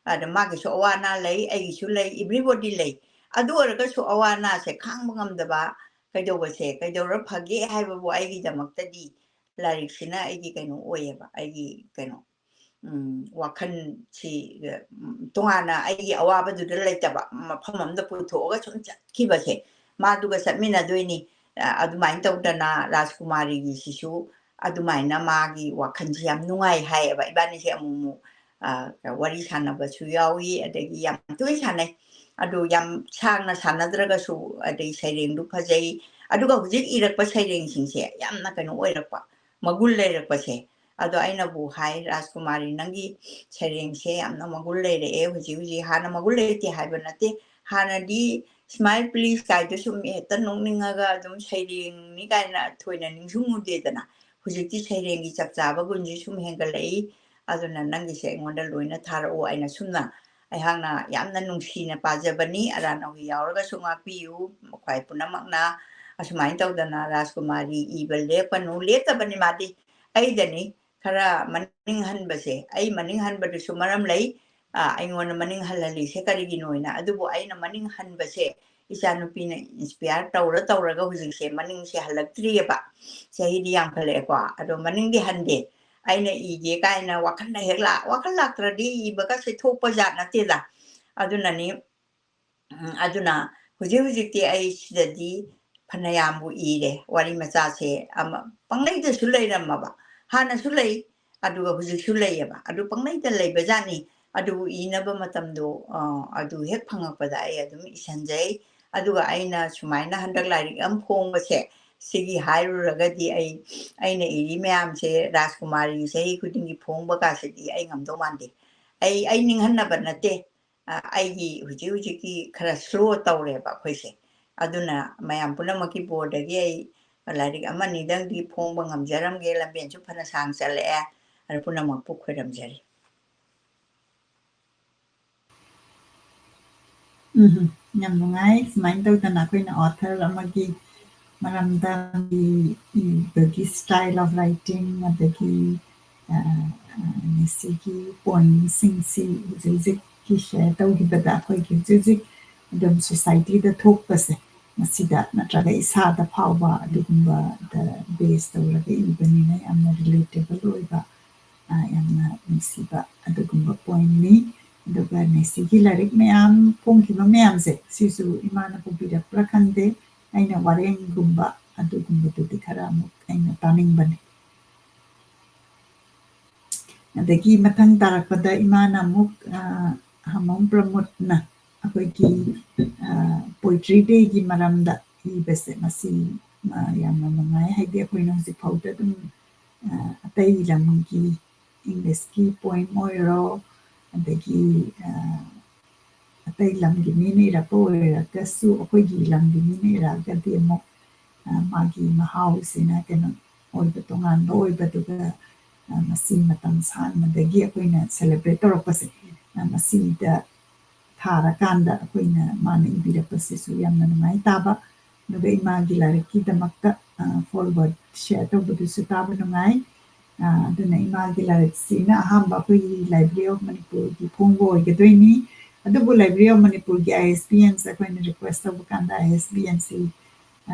ꯑꯗ ꯃꯥꯒꯤꯁꯨ ꯑꯋꯥ ꯑꯅꯥ ꯂꯩ ꯑꯩꯒꯤꯁꯨ ꯂꯩ ꯏꯚ꯭ꯔꯤꯕꯣꯗꯤ ꯂꯩ ꯑꯗꯨ ꯑꯣꯏꯔꯒꯁꯨ ꯑꯋꯥ ꯑꯅꯥꯁꯦ ꯈꯥꯡꯕ ꯉꯝꯗꯕ ꯀꯩꯗꯧꯔ ꯐꯒꯦ ꯍꯥꯏꯕꯕꯨ ꯑꯩꯒꯤꯗꯃꯛꯇꯗꯤ ꯂꯥꯏꯔꯤꯛꯁꯤꯅ ꯑꯩꯒꯤ ꯀꯩꯅꯣ ꯑꯣꯏꯌꯦꯕ ꯑꯩꯒꯤ ꯀꯩꯅꯣ ꯋꯥꯈꯜꯁꯤ ꯇꯣꯉꯥꯟꯅ ꯑꯩꯒꯤ ꯑꯋꯥꯕꯗꯨꯗ ꯂꯩꯇꯕ ꯃꯐꯝ ꯑꯃꯗ ꯄꯨꯊꯣꯛꯑꯒ ꯁꯨꯝ ꯆꯠꯈꯤꯕꯁꯦ ꯃꯥꯗꯨꯒ ꯆꯠꯃꯤꯟꯅꯗꯣꯏꯅꯤ ꯑꯗꯨꯃꯥꯏꯅ ꯇꯧꯗꯅ ꯔꯥꯖꯀꯨꯃꯥꯔꯤꯒꯤꯁꯤꯁꯨ ꯑꯗꯨꯃꯥꯏꯅ ꯃꯥꯒꯤ ꯋꯥꯈꯜꯁꯤ ꯌꯥꯝ ꯅꯨꯡꯉꯥꯏ ꯍꯥꯏꯌꯦꯕ ꯏꯕꯥꯅꯤꯁꯦ ꯑꯃꯨꯛ ꯋꯥꯔꯤ ꯁꯥꯟꯅꯕꯁꯨ ꯌꯥꯎꯏ ꯑꯗꯒꯤ ꯌꯥꯝ ꯇꯣꯏꯅ ꯁꯥꯟꯅꯩ ꯑꯗꯨ ꯌꯥꯝ ꯁꯥꯡꯅ ꯁꯥꯟꯅꯗ꯭ꯔꯒꯁꯨ ꯑꯗꯩ ꯁꯩꯔꯦꯡꯗꯨ ꯐꯖꯩ ꯑꯗꯨꯒ ꯍꯧꯖꯤꯛ ꯏꯔꯛꯄ ꯁꯩꯔꯦꯡꯁꯤꯡꯁꯦ ꯌꯥꯝꯅ ꯀꯩꯅꯣ ꯑꯣꯏꯔꯛꯄ ꯃꯒꯨꯟ ꯂꯩꯔꯛꯄꯁꯦ ꯑꯗꯣ ꯑꯩꯅꯕꯨ ꯍꯥꯏ ꯔꯥꯖꯀꯨꯃꯥꯔꯤ ꯅꯪꯒꯤ ꯁꯩꯔꯦꯡꯁꯦ ꯌꯥꯝꯅ ꯃꯒꯨꯟ ꯂꯩꯔꯛꯑꯦ ꯍꯧꯖꯤꯛ ꯍꯥꯟꯅ ꯃꯒꯨꯟ ꯂꯩꯇꯦ ꯍꯥꯏꯕ ꯅꯠꯇꯦ ꯍꯥꯟꯅꯗꯤ ꯁ꯭ꯃꯥꯏꯜ ꯄ꯭ꯂꯤꯁ ꯀꯥꯏꯗꯣ ꯁꯨꯝ ꯍꯦꯛꯇ ꯅꯣꯛꯅꯤꯡꯉꯒ ꯑꯗꯨꯝ ꯁꯩꯔꯦꯡꯅꯤ ꯀꯥꯏꯅ ꯊꯣꯏꯅ ꯅꯤꯡꯁꯤꯡꯉꯨꯗꯦꯗꯅ ꯍꯧꯖꯤꯛꯇꯤ ꯁꯩꯔꯦꯡꯒꯤ ꯆꯞ ꯆꯥꯕ ꯒꯨꯟꯁꯤ ꯁꯨꯝ ꯍꯦꯟꯒꯠꯂꯛꯏ ꯑꯗꯨꯅ ꯅꯪꯒꯤꯁꯦ ꯑꯩꯉꯣꯟꯗ ꯂꯣꯏꯅ ꯊꯥꯔꯛꯑꯣ ꯑꯩꯅ ꯁꯨꯝꯅ ꯑꯩꯍꯥꯛꯅ ꯌꯥꯝꯅ ꯅꯨꯡꯁꯤꯅ ꯄꯥꯖꯕꯅꯤ ꯑꯔꯥꯟꯅꯧꯒꯤ ꯌꯥꯎꯔꯒꯁꯨ ꯉꯥꯛꯄꯤꯌꯨ ꯃꯈꯣꯏ ꯄꯨꯝꯅꯃꯛꯅ ꯑꯁꯨꯃꯥꯏꯅ ꯇꯧꯗꯅ ꯔꯥꯖꯀꯨꯃꯥꯔꯤ ꯏꯕ ꯂꯦꯞꯀꯅꯨ ꯂꯦꯞꯇꯕꯅꯤ ꯃꯥꯗꯤ ꯑꯩꯗꯅꯤ ꯈꯔ ꯃꯅꯤꯡ ꯍꯟꯕꯁꯦ ꯑꯩ ꯃꯅꯤꯡ ꯍꯟꯕꯗꯨꯁꯨ ꯃꯔꯝ ꯂꯩ ꯑꯩꯉꯣꯟꯗ ꯃꯅꯤꯡ ꯍꯜꯍꯜꯂꯤꯁꯦ ꯀꯔꯤꯒꯤꯅꯣꯅ ꯑꯗꯨꯕꯨ ꯑꯩꯅ ꯃꯅꯤꯡ ꯍꯟꯕꯁꯦ ꯏꯆꯥꯅꯨꯄꯤꯅ ꯏꯟꯁꯄꯤꯌꯔ ꯇꯧꯔꯒ ꯍꯧꯖꯤꯛꯁꯦ ꯃꯅꯤꯡꯁꯦ ꯍꯜꯂꯛꯇ꯭ꯔꯤꯑꯕ ꯆꯍꯤꯗꯤ ꯌꯥꯝꯈꯠꯂꯛꯑꯦꯀꯣ ꯑꯗꯣ ꯃꯅꯤꯡꯗꯤ ꯍꯟꯗꯦ ꯑꯩꯅ ꯏꯒꯦ ꯀꯥꯏꯅ ꯋꯥꯈꯜꯅ ꯍꯦꯛ ꯋꯥꯈꯜ ꯂꯥꯛꯇ꯭ꯔꯗꯤ ꯏꯕꯒꯁꯦ ꯊꯣꯛꯄ ꯖꯥꯠ ꯅꯠꯇꯦꯗ ꯑꯗꯨꯅꯅꯤ ꯑꯗꯨꯅ ꯍꯧꯖꯤꯛꯇꯤ ꯑꯩ ꯁꯤꯗꯗꯤ ꯐꯅꯌꯥꯝꯕꯨ ꯏꯔꯦ ꯋꯥꯔꯤ ꯃꯆꯥꯁꯦ ꯑꯃ ꯄꯪꯂꯩꯗꯁꯨ ꯂꯩꯔꯝꯃꯕ ꯍꯥꯟꯅꯁꯨ ꯂꯩ ꯑꯗꯨꯒ ꯍꯧꯖꯤꯛꯁꯨ ꯂꯩꯌꯦꯕ ꯑꯗꯨ ꯄꯪꯂꯩꯗ ꯂꯩꯕꯖꯥꯠꯅꯤ ꯑꯗꯨꯕꯨ ꯏꯅꯕ ꯃꯇꯝꯗꯣ ꯑꯗꯨ ꯍꯦꯛ ꯐꯪꯉꯛꯄꯗ ꯑꯩ ꯑꯗꯨꯝ ꯏꯁꯟꯖꯩ ꯑꯗꯨꯒ ꯑꯩꯅ ꯁꯨꯃꯥꯏꯅ ꯍꯟꯗꯛ ꯂꯥꯏꯔꯤꯛ ꯑꯃ ꯐꯣꯡꯕꯁꯦ ꯁꯤꯒꯤ ꯍꯥꯏꯔꯨꯔꯒꯗꯤ ꯑꯩꯅ ꯏꯔꯤ ꯃꯌꯥꯝꯁꯦ ꯔꯥꯖꯀꯨꯃꯥꯔꯤ ꯆꯍꯤ ꯈꯨꯗꯤꯡꯒꯤ ꯐꯣꯡꯕ ꯀꯥꯁꯤꯗꯤ ꯑꯩ ꯉꯝꯗꯧ ꯃꯥꯟꯗꯦ ꯑꯩ ꯅꯤꯡꯍꯟꯅꯕ ꯅꯠꯇꯦ ꯑꯩꯒꯤ ꯍꯧꯖꯤꯛꯀꯤ ꯈꯔ ꯁ꯭ꯂꯣ ꯇꯧꯔꯦꯕ ꯑꯩꯈꯣꯏꯁꯦ ꯑꯗꯨꯅ ꯃꯌꯥꯝ ꯄꯨꯝꯅꯃꯛꯀꯤ ꯕꯣꯔꯗꯒꯤ ꯑꯩ ꯂꯥꯏꯔꯤꯛ ꯑꯃꯅꯤꯗꯪꯗꯤ ꯐꯣꯡꯕ ꯉꯝꯖꯔꯝꯒꯦ ꯂꯝꯕꯦꯟꯁꯨ ꯐꯅ ꯁꯥꯡ ꯆꯠꯂꯛꯑꯦ ꯑꯗꯨ ꯄꯨꯝꯅꯃꯛꯄꯨ ꯈꯣꯏꯔꯝꯖꯔꯤ ꯌꯥꯝ ꯅꯨꯡꯉꯥꯏ ꯁꯨꯃꯥꯏꯅ ꯇꯧꯗꯅ ꯑꯩꯈꯣꯏꯅ ꯑꯣꯊꯔ ꯑꯃꯒꯤ ꯃꯔꯝꯗ ꯏꯕꯒꯤ ꯁ꯭ꯇꯥꯏꯜ ꯑꯣꯐ ꯔꯥꯏꯇꯤꯡ ꯑꯗꯒꯤ ꯃꯁꯤꯒꯤ ꯄꯣꯏꯟꯁꯤꯡꯁꯤ ꯍꯧꯖꯤꯛꯀꯤ ꯁꯦꯌꯔ ꯇꯧꯈꯤꯕꯗ ꯑꯩꯈꯣꯏꯒꯤ ꯍꯧꯖꯤꯛ ꯑꯗꯨꯝ ꯁꯣꯁꯥꯏꯇꯤꯗ ꯊꯣꯛꯄꯁꯦ ꯃꯁꯤꯗ ꯅꯠꯇ꯭ꯔꯒ ꯏꯁꯥꯗ ꯐꯥꯎꯕ ꯑꯗꯨꯒꯨꯝꯕꯗ ꯕꯦꯁ ꯇꯧꯔꯒ ꯏꯕꯅꯤꯅ ꯌꯥꯝꯅ ꯔꯤꯂꯦꯇꯦꯕꯜ ꯑꯣꯏꯕ ꯌꯥꯝꯅ ꯅꯨꯡꯁꯤꯕ ꯑꯗꯨꯒꯨꯝꯕ ꯄꯣꯏꯟꯅꯤ ꯑꯗꯨꯒ ꯅꯦꯁꯤꯒꯤ ꯂꯥꯏꯔꯤꯛ ꯃꯌꯥꯝ ꯐꯣꯡꯈꯤꯕ ꯃꯌꯥꯝꯁꯦ ꯁꯤꯁꯨ ꯏꯃꯥꯅ ꯄꯨꯕꯤꯔꯛꯄ꯭ꯔꯥ ꯈꯪꯗꯦ ꯑꯩꯅ ꯋꯥꯔꯦꯡꯒꯨꯝꯕ ꯑꯗꯨꯒꯨꯝꯕꯗꯨꯗꯤ ꯈꯔ ꯑꯃꯨꯛ ꯑꯩꯅ ꯇꯥꯅꯤꯡꯕꯅꯤ ꯑꯗꯒꯤ ꯃꯊꯪ ꯇꯥꯔꯛꯄꯗ ꯏꯃꯥꯅ ꯑꯃꯨꯛ ꯍꯃꯣꯝ ꯄ꯭ꯔꯃꯣꯗꯅ ꯑꯩꯈꯣꯏꯒꯤ ꯄꯣꯏꯇ꯭ꯔꯤ ꯗꯦꯒꯤ ꯃꯔꯝꯗ ꯏꯕꯁꯦ ꯃꯁꯤ ꯌꯥꯝꯅ ꯅꯨꯡꯉꯥꯏ ꯍꯥꯏꯗꯤ ꯑꯩꯈꯣꯏꯅ ꯍꯧꯖꯤꯛ ꯐꯥꯎꯗ ꯑꯗꯨꯝ ꯑꯇꯩ ꯂꯝꯒꯤ ꯏꯪꯂꯤꯁꯀꯤ ꯄꯣꯏꯝ ꯑꯣꯏꯔꯣ ꯑꯗꯒꯤ ꯑꯇꯩ ꯂꯝꯒꯤ ꯃꯤꯅ ꯏꯔꯛꯄ ꯑꯣꯏꯔꯒꯁꯨ ꯑꯩꯈꯣꯏꯒꯤ ꯂꯝꯒꯤ ꯃꯤꯅ ꯏꯔꯛꯑꯒꯗꯤ ꯑꯃꯨꯛ ꯃꯥꯒꯤ ꯃꯍꯥꯎꯁꯤꯅ ꯀꯩꯅꯣ ꯑꯣꯏꯕ ꯇꯣꯉꯥꯟꯕ ꯑꯣꯏꯕꯗꯨꯒ ꯃꯁꯤ ꯃꯇꯝ ꯁꯥꯡꯅꯗꯒꯤ ꯑꯩꯈꯣꯏꯅ ꯁꯦꯂꯦꯕ꯭ꯔꯦꯠ ꯇꯧꯔꯛꯄꯁꯦ ꯃꯁꯤꯗ ꯊꯥꯔꯀꯥꯟꯗ ꯑꯩꯈꯣꯏꯅ ꯃꯥꯅ ꯏꯕꯤꯔꯛꯄꯁꯤꯁꯨ ꯌꯥꯝꯅ ꯅꯨꯡꯉꯥꯏ ꯇꯥꯕ ꯑꯗꯨꯒ ꯏꯃꯥꯒꯤ ꯂꯥꯏꯔꯤꯛꯀꯤꯗꯃꯛꯇ ꯐꯣꯔꯋꯥꯔꯗ ꯁꯤꯌꯔ ꯇꯧꯕꯗꯨꯁꯨ ꯇꯥꯕ ꯅꯨꯡꯉꯥꯏ ꯑꯗꯨꯅ ꯏꯃꯥꯒꯤ ꯂꯥꯏꯔꯤꯛꯁꯤꯅ ꯑꯍꯥꯟꯕ ꯑꯩꯈꯣꯏꯒꯤ ꯂꯥꯏꯕ꯭ꯔꯦꯔꯤ ꯑꯣꯐ ꯃꯅꯤꯄꯨꯔꯒꯤ ꯐꯣꯡꯕ ꯑꯣꯏꯒꯗꯣꯏꯅꯤ ꯑꯗꯨꯕꯨ ꯂꯥꯏꯕ꯭ꯔꯦꯔꯤ ꯑꯣꯐ ꯃꯅꯤꯄꯨꯔꯒꯤ ISBNꯁꯦ ꯑꯩꯈꯣꯏꯅ ꯔꯤꯀ꯭ꯋꯦꯁ ꯇꯧꯕ ꯀꯥꯟꯗ ISBNꯁꯤ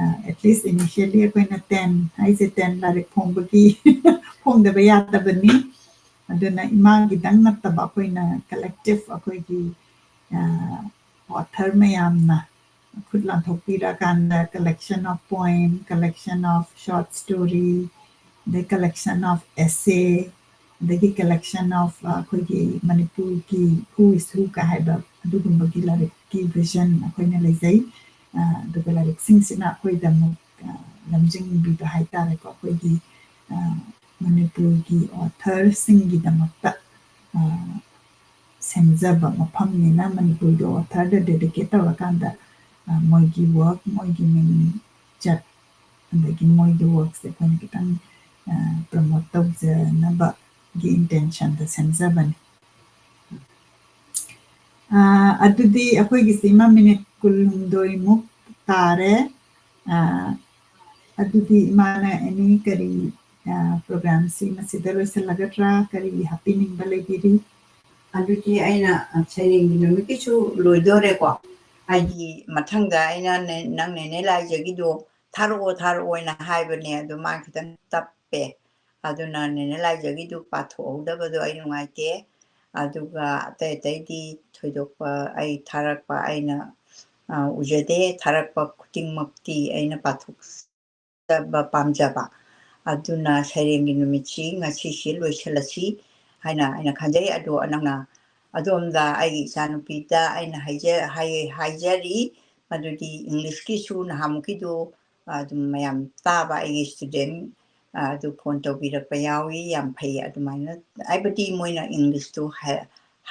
ꯑꯦꯠꯂꯤꯁ ꯏꯅꯤஷꯤꯌꯦꯜꯂꯤ ꯑꯩꯈꯣꯏꯅ 10 ꯍꯥꯏꯁꯦ 10 ꯂꯥꯏꯔꯤꯛ ꯐꯣꯡꯕꯒꯤ ꯐꯣꯡꯗꯕ ꯌꯥꯗꯕꯅꯤ ꯑꯗꯨꯅ ꯏꯃꯥꯒꯤꯗꯪ ꯅꯠꯇꯕ ꯑꯩꯈꯣꯏꯅ ꯀꯂꯦꯛꯇꯤꯚ ꯑꯩꯈꯣꯏꯒꯤ ꯑꯣꯊꯔ ꯃꯌꯥꯝꯅ ꯈꯨꯠ ꯂꯥꯟꯊꯣꯛꯄꯤꯔꯀꯥꯟꯗ collection of poem collection of short story ꯑꯗꯩ ꯀꯂꯦꯛꯁꯟ ꯑꯣꯐ ꯑꯦꯁꯦ ꯑꯗꯒꯤ ꯀꯂꯦꯛꯁꯟ ꯑꯣꯐ ꯑꯩꯈꯣꯏꯒꯤ ꯃꯅꯤꯄꯨꯔꯒꯤ ꯍꯨ ꯏꯁ ꯍꯨ ꯍꯥꯏꯕ ꯑꯗꯨꯒꯨꯝꯕꯒꯤ ꯂꯥꯏꯔꯤꯛꯀꯤ ꯚꯤꯖꯟ ꯑꯩꯈꯣꯏꯅ ꯂꯩꯖꯩ ꯑꯗꯨꯒ ꯂꯥꯏꯔꯤꯛꯁꯤꯡꯁꯤꯅ ꯑꯩꯈꯣꯏꯗ ꯑꯃꯨꯛ ꯂꯝꯖꯤꯡꯕꯤꯕ ꯍꯥꯏꯇꯥꯔꯦꯀꯣ ꯑꯩꯈꯣꯏꯒꯤ ꯃꯅꯤꯄꯨꯔꯒꯤ ꯑꯣꯊꯔꯁꯤꯡꯒꯤꯗꯃꯛꯇ ꯁꯦꯝꯖꯕ ꯃꯐꯝꯅꯤꯅ ꯃꯅꯤꯄꯨꯔꯒꯤ ꯑꯣꯊꯔꯗ ꯗꯦꯗꯤꯀꯦꯠ ꯇꯧꯔꯀꯥꯟꯗ ꯃꯣꯏꯒꯤ ꯋꯥꯔꯛ ꯃꯣꯏꯒꯤ ꯃꯤꯡꯆꯠ ꯑꯗꯒꯤ ꯃꯣꯏꯒꯤ ꯋꯥꯔꯛꯁꯦ ꯑꯩꯈꯣꯏꯅ ꯈꯤꯇꯪ ꯄ꯭ꯔꯃꯣꯠ ꯇꯧꯖꯅꯕꯒꯤ ꯏꯟꯇꯦꯟꯁꯟꯗ ꯁꯦꯝꯖꯕꯅꯤ ꯑꯗꯨꯗꯤ ꯑꯩꯈꯣꯏꯒꯤꯁꯤ ꯃꯤꯅꯤꯠ 12 ꯇꯥꯔꯦ ꯑꯗꯨꯗꯤ ꯏꯃꯥꯅ ꯑꯦꯅꯤ ꯀꯔꯤ ꯄ꯭ꯔꯣꯒ꯭ꯔꯥꯝꯁꯤ ꯃꯁꯤꯗ ꯂꯣꯏꯁꯤꯜꯂꯒꯗ꯭ꯔꯥ ꯀꯔꯤ ꯍꯥꯞꯄꯤꯅꯤꯡꯕ ꯂꯩꯕꯤꯔꯤ ꯑꯗꯨꯗꯤ ꯑꯩꯅ ꯁꯩꯔꯦꯡꯒꯤ ꯅꯨꯃꯤꯠꯀꯤꯁꯨ ꯂꯣꯏꯗꯣꯔꯦꯀꯣ ꯍꯥꯏꯗꯤ ꯃꯊꯪꯗ ꯑꯩꯅ ꯅꯪ ꯅꯦꯅꯦ ꯂꯥꯏꯖꯒꯤꯗꯣ ꯊꯥꯔꯛꯑꯣꯅ ꯍꯥꯏꯕꯅꯦ ꯑꯗꯨ ꯃꯥ ꯈꯤꯇꯪ ꯇꯞꯄꯦ ꯑꯗꯨꯅ ꯅꯦꯅꯦ ꯂꯥꯏꯖꯒꯤꯗꯨ ꯄꯥꯊꯣꯛꯍꯧꯗꯕꯗꯣ ꯑꯩ ꯅꯨꯡꯉꯥꯏꯇꯦ ꯑꯗꯨꯒ ꯑꯇꯩꯗꯤ ꯊꯣꯏꯗꯣꯛꯄ ꯑꯩ ꯊꯥꯔꯛꯄ ꯑꯩꯅ ꯎꯖꯗꯦ ꯊꯥꯔꯛꯄ ꯈꯨꯗꯤꯡꯃꯛꯇꯤ ꯑꯩꯅ ꯄꯥꯊꯣꯛꯆꯕ ꯄꯥꯝꯖꯕ ꯑꯗꯨꯅ ꯁꯩꯔꯦꯡꯒꯤ ꯅꯨꯃꯤꯠꯁꯤ ꯉꯁꯤꯁꯤ ꯂꯣꯏꯁꯤꯜꯂꯁꯤ ꯍꯥꯏꯅ ꯑꯩꯅ ꯈꯟꯖꯩ ꯑꯗꯣ ꯅꯪꯅ ꯑꯗꯣꯝꯗ ꯑꯩꯒꯤ ꯏꯆꯥꯅꯨꯄꯤꯗ ꯑꯩꯅ ꯍꯥꯏꯖꯔꯤ ꯃꯗꯨꯗꯤ ꯏꯪꯂꯤꯁꯀꯤꯁꯨ ꯅꯍꯥꯟꯃꯨꯛꯀꯤꯗꯨ ꯑꯗꯨꯝ ꯃꯌꯥꯝ ꯇꯥꯕ ꯑꯩꯒꯤ ꯁ꯭ꯇꯨꯗꯦꯟ ꯑꯗꯨ ꯐꯣꯟ ꯇꯧꯕꯤꯔꯛꯄ ꯌꯥꯎꯏ ꯌꯥꯝ ꯐꯩ ꯑꯗꯨꯃꯥꯏꯅ ꯍꯥꯏꯕꯗꯤ ꯃꯣꯏꯅ ꯏꯪꯂꯤꯁꯇꯨ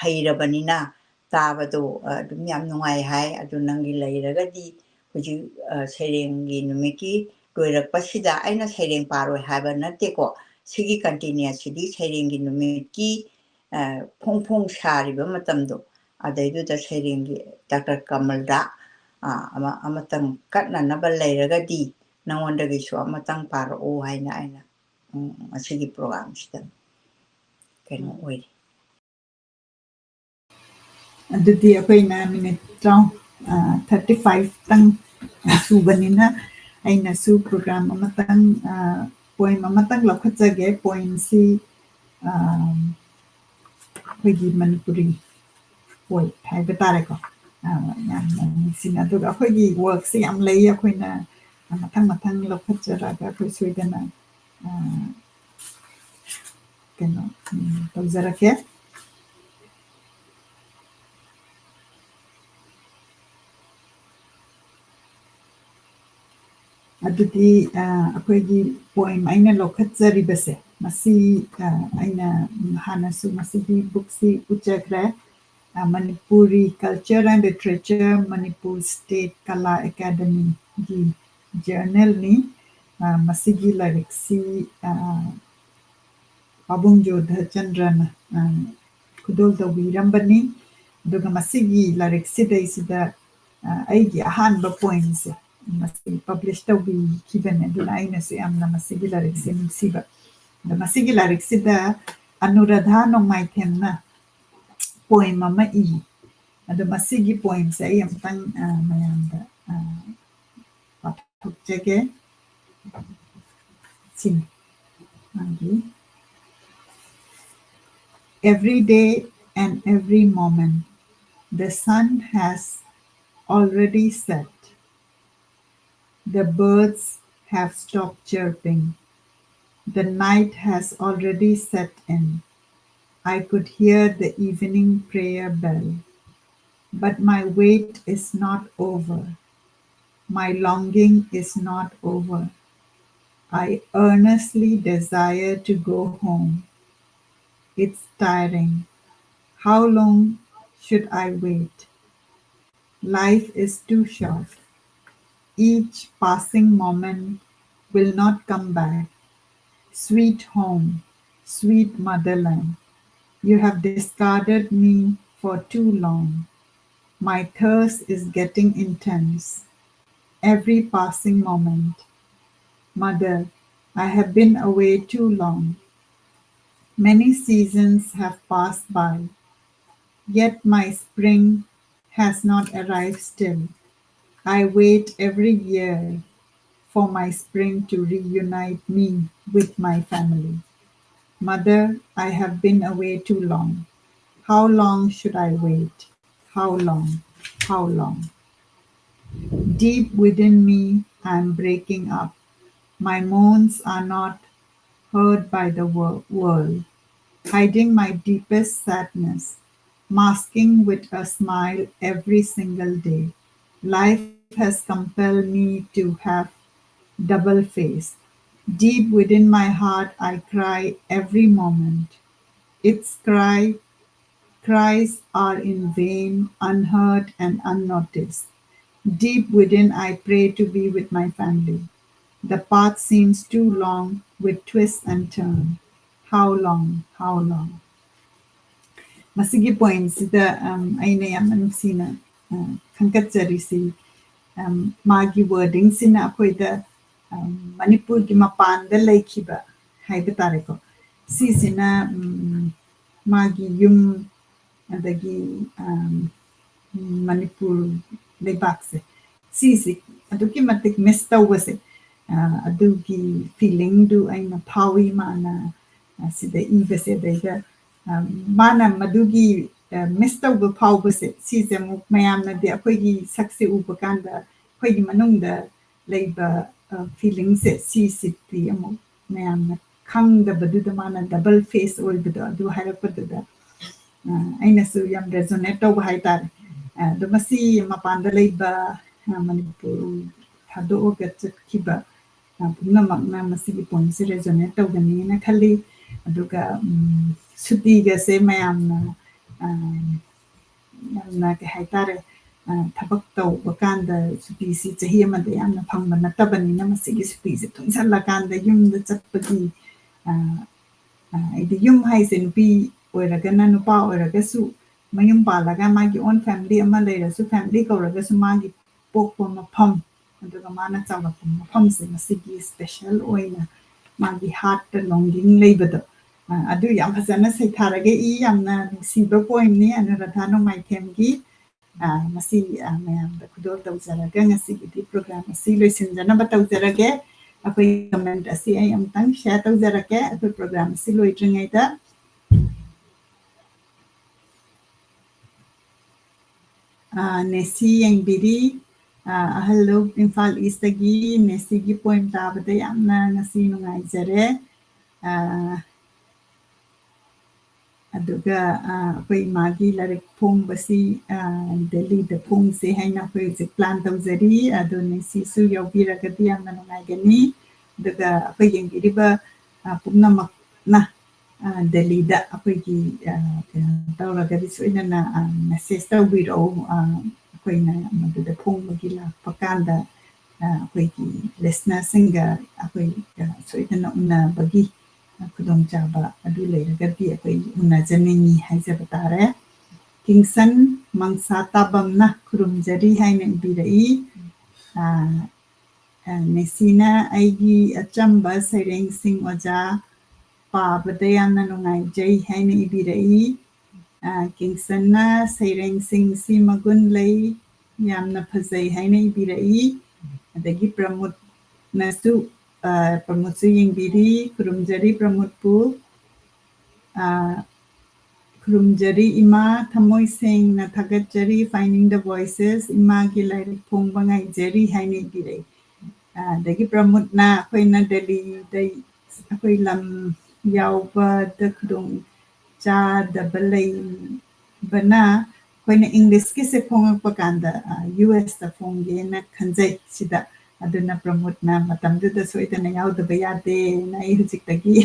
ꯍꯩꯔꯕꯅꯤꯅ ꯇꯥꯕꯗꯣ ꯑꯗꯨꯝ ꯌꯥꯝ ꯅꯨꯡꯉꯥꯏ ꯍꯥꯏ ꯑꯗꯨ ꯅꯪꯒꯤ ꯂꯩꯔꯒꯗꯤ ꯍꯧꯖꯤꯛ ꯁꯩꯔꯦꯡꯒꯤ ꯅꯨꯃꯤꯠꯀꯤ ꯂꯣꯏꯔꯛꯄꯁꯤꯗ ꯑꯩꯅ ꯁꯩꯔꯦꯡ ꯄꯥꯔꯣꯏ ꯍꯥꯏꯕ ꯅꯠꯇꯦꯀꯣ ꯁꯤꯒꯤ ꯀꯟꯇꯤꯅ꯭ꯌꯨꯁꯁꯤꯗꯤ ꯁꯩꯔꯦꯡꯒꯤ ꯅꯨꯃꯤꯠꯀꯤ ꯐꯣꯡ ꯐꯣꯡ ꯁꯥꯔꯤꯕ ꯃꯇꯝꯗꯣ ꯑꯗꯩꯗꯨꯗ ꯁꯩꯔꯦꯡꯒꯤ ꯗꯥꯛꯇꯔ ꯀꯃꯜꯗ ꯑꯃꯇꯪ ꯀꯠꯅꯅꯕ ꯂꯩꯔꯒꯗꯤ ꯅꯉꯣꯟꯗꯒꯤꯁꯨ ꯑꯃꯇꯪ ꯄꯥꯔꯛꯎ ꯍꯥꯏꯅ ꯑꯩꯅ ꯉꯁꯤꯒꯤ ꯄ꯭ꯔꯣꯒ꯭ꯔꯥꯝꯁꯤꯗ ꯀꯩꯅꯣ ꯑꯣꯏꯔꯤ ꯑꯗꯨꯗꯤ ꯑꯩꯈꯣꯏꯅ ꯃꯤꯅꯤꯠ 35ꯇꯪ ꯁꯨꯕꯅꯤꯅ ꯑꯩꯅꯁꯨ ꯄ꯭ꯔꯣꯒ꯭ꯔꯥꯝ ꯑꯃꯇꯪ ꯄꯣꯏꯝ ꯑꯃꯇꯪ ꯂꯧꯈꯠꯆꯒꯦ ꯄꯣꯏꯝꯁꯤ ꯑꯩꯈꯣꯏꯒꯤ ꯃꯅꯤꯄꯨꯔꯤ ꯄꯣꯏꯝ ꯍꯥꯏꯕ ꯇꯥꯔꯦꯀꯣ ꯌꯥꯝꯅ ꯅꯨꯡꯁꯤꯅ ꯑꯗꯨꯒ ꯑꯩꯈꯣꯏꯒꯤ ꯋꯥꯔꯛꯁꯦ ꯌꯥꯝ ꯂꯩ ꯑꯩꯈꯣꯏꯅ ꯃꯊꯪ ꯃꯊꯪ ꯂꯧꯈꯠꯆꯔꯒ ꯑꯩꯈꯣꯏ ꯁꯣꯏꯗꯅ ꯀꯩꯅꯣ ꯇꯧꯖꯔꯛꯀꯦ ꯑꯗꯨꯗꯤ ꯑꯩꯈꯣꯏꯒꯤ ꯄꯣꯏꯝ ꯑꯩꯅ ꯂꯧꯈꯠꯆꯔꯤꯕꯁꯦ ꯃꯁꯤ ꯑꯩꯅ ꯍꯥꯟꯅꯁꯨ ꯃꯁꯤꯒꯤ ꯕꯨꯛꯁꯤ ꯎꯠꯆꯈ꯭ꯔꯦ Manipuri culture and literature Manipur state Kala ꯑꯦꯀꯥꯗꯃꯤꯒꯤ ꯖꯔꯅꯦꯜꯅꯤ ꯃꯁꯤꯒꯤ ꯂꯥꯏꯔꯤꯛꯁꯤ ꯄꯥꯕꯨꯡ ꯖꯣꯙꯆꯟꯗ꯭ꯔꯅ ꯈꯨꯗꯣꯜ ꯇꯧꯕꯤꯔꯝꯕꯅꯤ ꯑꯗꯨꯒ ꯃꯁꯤꯒꯤ ꯂꯥꯏꯔꯤꯛꯁꯤꯗꯩꯁꯤꯗ ꯑꯩꯒꯤ ꯑꯍꯥꯟꯕ ꯄꯣꯏꯝꯁꯦ ꯃꯁꯤ ꯄꯕ꯭ꯂꯤꯁ ꯇꯧꯕꯤꯈꯤꯕꯅꯦ ꯑꯗꯨꯅ ꯑꯩꯅꯁꯨ ꯌꯥꯝꯅ ꯃꯁꯤꯒꯤ ꯂꯥꯏꯔꯤꯛꯁꯦ ꯅꯨꯡꯁꯤꯕ ꯑꯗꯣ ꯃꯁꯤꯒꯤ ꯂꯥꯏꯔꯤꯛꯁꯤꯗ ꯑꯅꯨꯔꯥꯙꯥ ꯅꯣꯡꯃꯥꯏꯊꯦꯝꯅ ꯄꯣꯏꯝ ꯑꯃ ꯏ ꯑꯗꯣ ꯃꯁꯤꯒꯤ ꯄꯣꯏꯝꯁꯦ ꯑꯩ ꯑꯃꯨꯛꯇꯪ ꯃꯌꯥꯝꯗ ꯄꯥꯊꯣꯛꯆꯒꯦ ꯁꯤꯅꯤ ꯃꯥꯒꯤ Every day and every moment the sun has already set. The birds have stopped chirping. The night has already set in. I could hear the evening prayer bell. But my wait is not over. My longing is not over. I earnestly desire to go home. It's tiring. How long should I wait? Life is too short. Each passing moment will not come back. Sweet home, sweet motherland, you have discarded me for too long. My thirst is getting intense. Every passing moment. Mother, I have been away too long. Many seasons have passed by, yet my spring has not arrived still. I wait every year for my spring to reunite me with my family. Mother, I have been away too long. How long should I wait? How long? How long? Deep within me, I am breaking up. My moans are not heard by the world, hiding my deepest sadness, masking with a smile every single day. Life has compelled me to have double face. Deep within my heart, I cry every moment. Its cries are in vain, unheard and unnoticed. Deep within, I pray to be with my family. The path seems too long with twist and turn. How long? How long? ꯃꯁꯤꯒꯤ ꯄꯣꯏꯝꯁꯤꯗ ꯑꯩꯅ ꯌꯥꯝꯅ ꯅꯨꯡꯁꯤꯅ ꯈꯟꯒꯠꯆꯔꯤꯁꯤ ꯃꯥꯒꯤ ꯋꯥꯔꯗꯤꯡꯁꯤꯅ ꯑꯩꯈꯣꯏꯗ ꯃꯅꯤꯄꯨꯔꯒꯤ ꯃꯄꯥꯟꯗ ꯂꯩꯈꯤꯕ ꯍꯥꯏꯕ ꯇꯥꯔꯦꯀꯣ ꯁꯤꯁꯤꯅ ꯃꯥꯒꯤ ꯌꯨꯝ ꯑꯗꯒꯤ ꯃꯅꯤꯄꯨꯔ ꯂꯩꯕꯥꯛꯁꯦ ꯁꯤꯁꯤ ꯑꯗꯨꯛꯀꯤ ꯃꯇꯤꯛ ꯃꯤꯁ ꯇꯧꯕꯁꯦ ꯑꯗꯨꯒꯤ ꯐꯤꯂꯤꯡꯗꯨ ꯑꯩꯅ ꯐꯥꯎꯏ ꯃꯥꯅ ꯁꯤꯗ ꯏꯕꯁꯦ ꯑꯗꯩꯗ ꯃꯥꯅ ꯃꯗꯨꯒꯤ ꯃꯤꯁ ꯇꯧꯕ ꯐꯥꯎꯕꯁꯦ ꯁꯤꯁꯦ ꯑꯃꯨꯛ ꯃꯌꯥꯝꯅꯗꯤ ꯑꯩꯈꯣꯏꯒꯤ ꯁꯛꯁꯦ ꯎꯕ ꯀꯥꯟꯗ ꯑꯩꯈꯣꯏꯒꯤ ꯃꯅꯨꯡꯗ ꯂꯩꯕ ꯐꯤꯂꯤꯡꯁꯦ ꯁꯤꯁꯤꯗꯤ ꯑꯃꯨꯛ ꯃꯌꯥꯝꯅ ꯈꯪꯗꯕꯗꯨꯗ ꯃꯥꯅ ꯗꯕꯜ ꯐꯦꯁ ꯑꯣꯏꯕꯗꯣ ꯑꯗꯨ ꯍꯥꯏꯔꯛꯄꯗꯨꯗ ꯑꯩꯅꯁꯨ ꯌꯥꯝ ꯔꯦꯖꯣꯅꯦꯠ ꯇꯧꯕ ꯍꯥꯏꯇꯥꯔꯦ ꯑꯗꯣ ꯃꯁꯤ ꯃꯄꯥꯟꯗ ꯂꯩꯕ ꯃꯅꯤꯄꯨꯔ ꯊꯥꯗꯣꯛꯑꯒ ꯆꯠꯈꯤꯕ ꯄꯨꯝꯅꯃꯛꯅ ꯃꯁꯤꯒꯤ ꯄꯣꯏꯟꯠꯁꯦ ꯔꯦꯖꯣꯅꯦꯠ ꯇꯧꯒꯅꯤꯅ ꯈꯜꯂꯤ ꯑꯗꯨꯒ ꯁꯨꯇꯤꯒꯁꯦ ꯃꯌꯥꯝꯅ ꯌꯥꯝꯅ ꯀꯩ ꯍꯥꯏꯇꯥꯔꯦ ꯊꯕꯛ ꯇꯧꯕ ꯀꯥꯟꯗ ꯁꯨꯇꯤꯁꯤ ꯆꯍꯤ ꯑꯃꯗ ꯌꯥꯝꯅ ꯐꯪꯕ ꯅꯠꯇꯕꯅꯤꯅ ꯃꯁꯤꯒꯤ ꯁꯨꯇꯤꯁꯦ ꯊꯨꯡꯁꯜꯂꯀꯥꯟꯗ ꯌꯨꯝꯗ ꯆꯠꯄꯒꯤ ꯍꯥꯏꯗꯤ ꯌꯨꯝ ꯍꯥꯏꯁꯦ ꯅꯨꯄꯤ ꯑꯣꯏꯔꯒꯅ ꯅꯨꯄꯥ ꯑꯣꯏꯔꯒꯁꯨ ꯃꯌꯨꯝ ꯄꯥꯜꯂꯒ ꯃꯥꯒꯤ ꯑꯣꯟ ꯐꯦꯃꯤꯂꯤ ꯑꯃ ꯂꯩꯔꯁꯨ ꯐꯦꯃꯤꯂꯤ ꯀꯧꯔꯒꯁꯨ ꯃꯥꯒꯤ ꯄꯣꯛꯄ ꯃꯐꯝ ꯑꯗꯨꯒ ꯃꯥꯅ ꯆꯥꯎꯔꯛꯄ ꯃꯐꯝꯁꯦ ꯃꯁꯤꯒꯤ ꯁ꯭ꯄꯦꯁꯦꯜ ꯑꯣꯏꯅ ꯃꯥꯒꯤ ꯍꯥꯔꯠꯇ ꯂꯣꯡꯒꯤꯡ ꯂꯩꯕꯗꯣ ꯑꯗꯨ ꯌꯥꯝ ꯐꯖꯅ ꯁꯩꯊꯥꯔꯒ ꯌꯥꯝꯅ ꯅꯨꯡꯁꯤꯕ ꯄꯣꯏꯝꯅꯤ ꯑꯅꯨꯔꯥꯙꯥ ꯅꯣꯡꯃꯥꯏꯊꯦꯝꯒꯤ ꯃꯁꯤ ꯃꯌꯥꯝꯗ ꯈꯨꯗꯣꯜ ꯇꯧꯖꯔꯒ ꯉꯁꯤꯒꯤꯗꯤ ꯄ꯭ꯔꯣꯒ꯭ꯔꯥꯝ ꯑꯁꯤ ꯂꯣꯏꯁꯤꯟꯖꯅꯕ ꯇꯧꯖꯔꯒꯦ ꯑꯩꯈꯣꯏ ꯀꯃꯦꯟꯠ ꯑꯁꯤ ꯑꯩ ꯑꯃꯨꯛꯇꯪ ꯁꯦꯌꯔ ꯇꯧꯖꯔꯛꯀꯦ ꯑꯩꯈꯣꯏ ꯄ꯭ꯔꯣꯒ꯭ꯔꯥꯝ ꯑꯁꯤ ꯂꯣꯏꯗ꯭ꯔꯤꯉꯩꯗ ꯅꯦꯁꯤ ꯌꯦꯡꯕꯤꯔꯤ ꯑꯍꯜꯂꯨꯞ ꯏꯝꯐꯥꯜ ꯏꯁꯇꯒꯤ ꯅꯦꯁꯤꯒꯤ ꯄꯣꯏꯝ ꯇꯥꯕꯗ ꯌꯥꯝꯅ ꯉꯁꯤ ꯅꯨꯡꯉꯥꯏꯖꯔꯦ ꯑꯗꯨꯒ ꯑꯩꯈꯣꯏ ꯏꯃꯥꯒꯤ ꯂꯥꯏꯔꯤꯛ ꯐꯣꯡꯕꯁꯤ ꯗꯦꯜꯂꯤꯗ ꯐꯣꯡꯁꯦ ꯍꯥꯏꯅ ꯑꯩꯈꯣꯏ ꯍꯧꯖꯤꯛ ꯄ꯭ꯂꯥꯟ ꯇꯧꯖꯔꯤ ꯑꯗꯨ ꯅꯦꯁꯤꯁꯨ ꯌꯥꯎꯕꯤꯔꯒꯗꯤ ꯌꯥꯝꯅ ꯅꯨꯡꯉꯥꯏꯒꯅꯤ ꯑꯗꯨꯒ ꯑꯩꯈꯣꯏ ꯌꯦꯡꯕꯤꯔꯤꯕ ꯄꯨꯝꯅꯃꯛꯅ ꯗꯦꯜꯂꯤꯗ ꯑꯩꯈꯣꯏꯒꯤ ꯀꯩꯅꯣ ꯇꯧꯔꯒꯗꯤ ꯁꯣꯏꯗꯅ ꯃꯦꯁꯦꯖ ꯇꯧꯕꯤꯔꯛꯎ ꯑꯩꯈꯣꯏꯅ ꯃꯗꯨꯗ ꯐꯣꯡꯕꯒꯤ ꯂꯥꯛꯄ ꯀꯥꯟꯗ ꯑꯩꯈꯣꯏꯒꯤ ꯂꯤꯁꯅꯔꯁꯤꯡꯒ ꯑꯩꯈꯣꯏ ꯁꯣꯏꯗꯅ ꯎꯅꯕꯒꯤ ꯈꯨꯗꯣꯡꯆꯥꯕ ꯑꯗꯨ ꯂꯩꯔꯒꯗꯤ ꯑꯩꯈꯣই ꯎꯅꯖꯅꯤꯡꯉꯤ ꯍꯥꯏꯖꯕ ꯇꯥꯔꯦ ꯀꯤꯡꯁꯟ ꯃꯪꯁꯥ ꯇꯥꯕꯝꯅ ꯈꯨꯔꯨꯝꯖꯔꯤ ꯍꯥꯏꯅ ꯏꯕꯤꯔꯛꯏ ꯅꯦꯁꯤꯅ ꯑꯩꯒꯤ ꯑꯆꯝꯕ ꯁꯩꯔꯦꯡꯁꯤꯡ ꯑꯣꯖꯥ ꯄꯥꯕꯗ ꯌꯥꯝꯅ ꯅꯨꯡꯉꯥꯏꯖꯩ ꯍꯥꯏꯅ ꯏꯕꯤꯔꯛꯏ ꯀꯤꯡꯁꯟꯅ ꯁꯩꯔꯦꯡꯁꯤꯡꯁꯤ ꯃꯒꯨꯟ ꯂꯩ ꯌꯥꯝꯅ ꯐꯖꯩ ꯍꯥꯏꯅ ꯏꯕꯤꯔꯛꯏ ꯑꯗꯒꯤ ꯄ꯭ꯔꯃꯣꯗꯅꯁꯨ ꯄ꯭ꯔꯃꯣꯗꯁꯨ ꯌꯦꯡꯕꯤꯔꯤ ꯈꯨꯔꯨꯝꯖꯔꯤ ꯄ꯭ꯔꯃꯣꯗꯄꯨ ꯈꯨꯔꯨꯝꯖꯔꯤ ꯏꯃꯥ ꯊꯃꯣꯏ ꯁꯦꯡꯅ ꯊꯥꯒꯠꯆꯔꯤ ꯐꯥꯏꯟꯗꯤꯡ ꯗ ꯚꯣꯏꯁꯦꯁ ꯏꯃꯥꯒꯤ ꯂꯥꯏꯔꯤꯛ ꯐꯣꯡꯕ ꯉꯥꯏꯖꯔꯤ ꯍꯥꯏꯅ ꯏꯕꯤꯔꯛꯏ ꯑꯗꯒꯤ ꯄ꯭ꯔꯃꯣꯗꯅ ꯑꯩꯈꯣꯏꯅ ꯗꯦꯜꯂꯤꯗ ꯑꯩꯈꯣꯏ ꯂꯝ ꯌꯥꯎꯕꯗ ꯈꯨꯗꯣꯡ ꯆꯥꯗꯕ ꯂꯩꯕꯅ ꯑꯩꯈꯣꯏꯅ ꯏꯪꯂꯤꯁꯀꯤꯁꯦ ꯐꯣꯡꯉꯛꯄ ꯀꯥꯟꯗ US ꯐꯣꯡꯒꯦꯅ ꯈꯟꯖꯩ ꯁꯤꯗ ꯑꯗꯨꯅ ꯄ꯭ꯔꯃꯣꯗꯅ ꯃꯇꯝꯗꯨꯗ ꯁꯣꯏꯗꯅ ꯌꯥꯎꯗꯕ ꯌꯥꯗꯦꯅ ꯑꯩ ꯍꯧꯖꯤꯛꯇꯒꯤ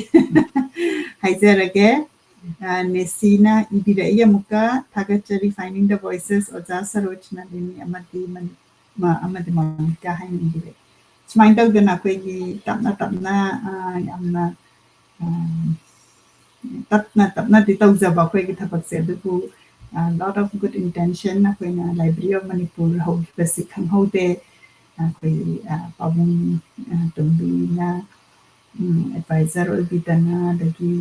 ꯍꯥꯏꯖꯔꯒꯦ ꯅꯦꯁꯤꯅ ꯏꯕꯤꯔꯛꯏ ꯑꯃꯨꯛꯀ ꯊꯥꯒꯠꯆꯔꯤ ꯐꯥꯏꯟꯗꯤꯡ ꯗ ꯚꯣꯏꯁꯦꯁ ꯑꯣꯖꯥ ꯁꯔꯣꯖ ꯅꯂꯤꯅꯤ ꯑꯃꯗꯤ ꯃꯣꯅꯤꯀꯥ ꯍꯥꯏꯅ ꯏꯕꯤꯔꯛꯏ ꯁꯨꯃꯥꯏꯅ ꯇꯧꯗꯅ ꯑꯩꯈꯣꯏꯒꯤ ꯇꯞꯅ ꯇꯞꯅ ꯌꯥꯝꯅ ꯇꯞꯅꯗꯤ ꯇꯧꯖꯕ ꯑꯩꯈꯣꯏꯒꯤ ꯊꯕꯛꯁꯦ ꯑꯗꯨꯕꯨ lot of good intention ꯑꯩꯈꯣꯏꯅ ꯂꯥꯏꯕ꯭ꯔꯦꯔꯤ ꯑꯣꯐ ꯃꯅꯤꯄꯨꯔ ꯍꯧꯈꯤꯕꯁꯤ ꯈꯪꯍꯧꯗꯦ ꯑꯩꯈꯣꯏ ꯄꯥꯕꯨꯡ ꯇꯣꯝꯕꯤꯅ ꯑꯦꯗꯚꯥꯏꯖꯔ ꯑꯣꯏꯕꯤꯗꯅ ꯑꯗꯒꯤ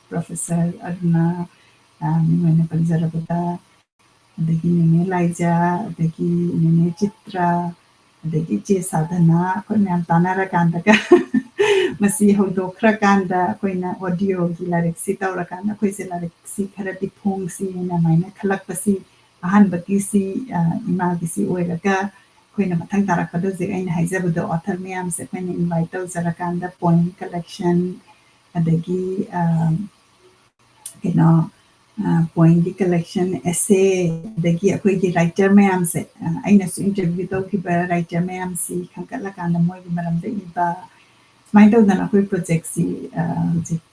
ꯄ꯭ꯔꯣꯐꯦꯁꯔ ꯑꯔꯨꯅꯥ ꯃꯤꯡ ꯄꯟꯖꯔꯕꯗ ꯑꯗꯒꯤ ꯅꯦꯅꯦ ꯂꯥꯏꯖꯥ ꯑꯗꯒꯤ ꯅꯦꯅꯦ ꯆꯤꯇ꯭ꯔꯥ ꯑꯗꯒꯤ ꯏꯆꯦ ꯁꯥꯙꯅꯥ ꯑꯩꯈꯣꯏ ꯃꯌꯥꯝ ꯇꯥꯟꯅꯔꯀꯥꯟꯗꯒ ꯃꯁꯤ ꯍꯧꯗꯣꯛꯈ꯭ꯔꯀꯥꯟꯗ ꯑꯩꯈꯣꯏꯅ ꯑꯣꯗꯤꯑꯣꯒꯤ ꯂꯥꯏꯔꯤꯛꯁꯤ ꯇꯧꯔꯀꯥꯟꯗ ꯑꯩꯈꯣꯏꯁꯦ ꯂꯥꯏꯔꯤꯛꯁꯤ ꯈꯔꯗꯤ ꯐꯣꯡꯁꯤꯅ ꯑꯗꯨꯃꯥꯏꯅ ꯈꯜꯂꯛꯄꯁꯤ ꯑꯍꯥꯟꯕꯒꯤꯁꯤ ꯏꯃꯥꯒꯤꯁꯤ ꯑꯣꯏꯔꯒ ꯑꯩꯈꯣꯏꯅ ꯃꯊꯪ ꯇꯥꯔꯛꯄꯗ ꯍꯧꯖꯤꯛ ꯑꯩꯅ ꯍꯥꯏꯖꯕꯗꯣ ꯑꯣꯊꯔ ꯃꯌꯥꯝꯁꯦ ꯑꯩꯈꯣꯏꯅ ꯏꯟꯚꯥꯏꯠ ꯇꯧꯖꯔꯀꯥꯟꯗ ꯄꯣꯏꯟ ꯀꯂꯦꯛꯁꯟ ꯑꯗꯒꯤ ꯀꯩꯅꯣ ꯄꯣꯏꯟꯒꯤ ꯀꯂꯦꯛꯁꯟ ꯑꯦꯁꯦ ꯑꯗꯒꯤ ꯑꯩꯈꯣꯏꯒꯤ ꯔꯥꯏꯇꯔ ꯃꯌꯥꯝꯁꯦ ꯑꯩꯅꯁꯨ ꯏꯟꯇꯔꯚ꯭ꯌꯨ ꯇꯧꯈꯤꯕ ꯔꯥꯏꯇꯔ ꯃꯌꯥꯝꯁꯤ ꯈꯟꯒꯠꯂꯀꯥꯟꯗ ꯃꯣꯏꯒꯤ ꯃꯔꯝꯗ ꯏꯕ ꯁꯨꯃꯥꯏꯅ ꯇꯧꯗꯅ ꯑꯩꯈꯣꯏ ꯄ꯭ꯔꯣꯖꯦꯛꯁꯤ ꯍꯧꯖꯤꯛ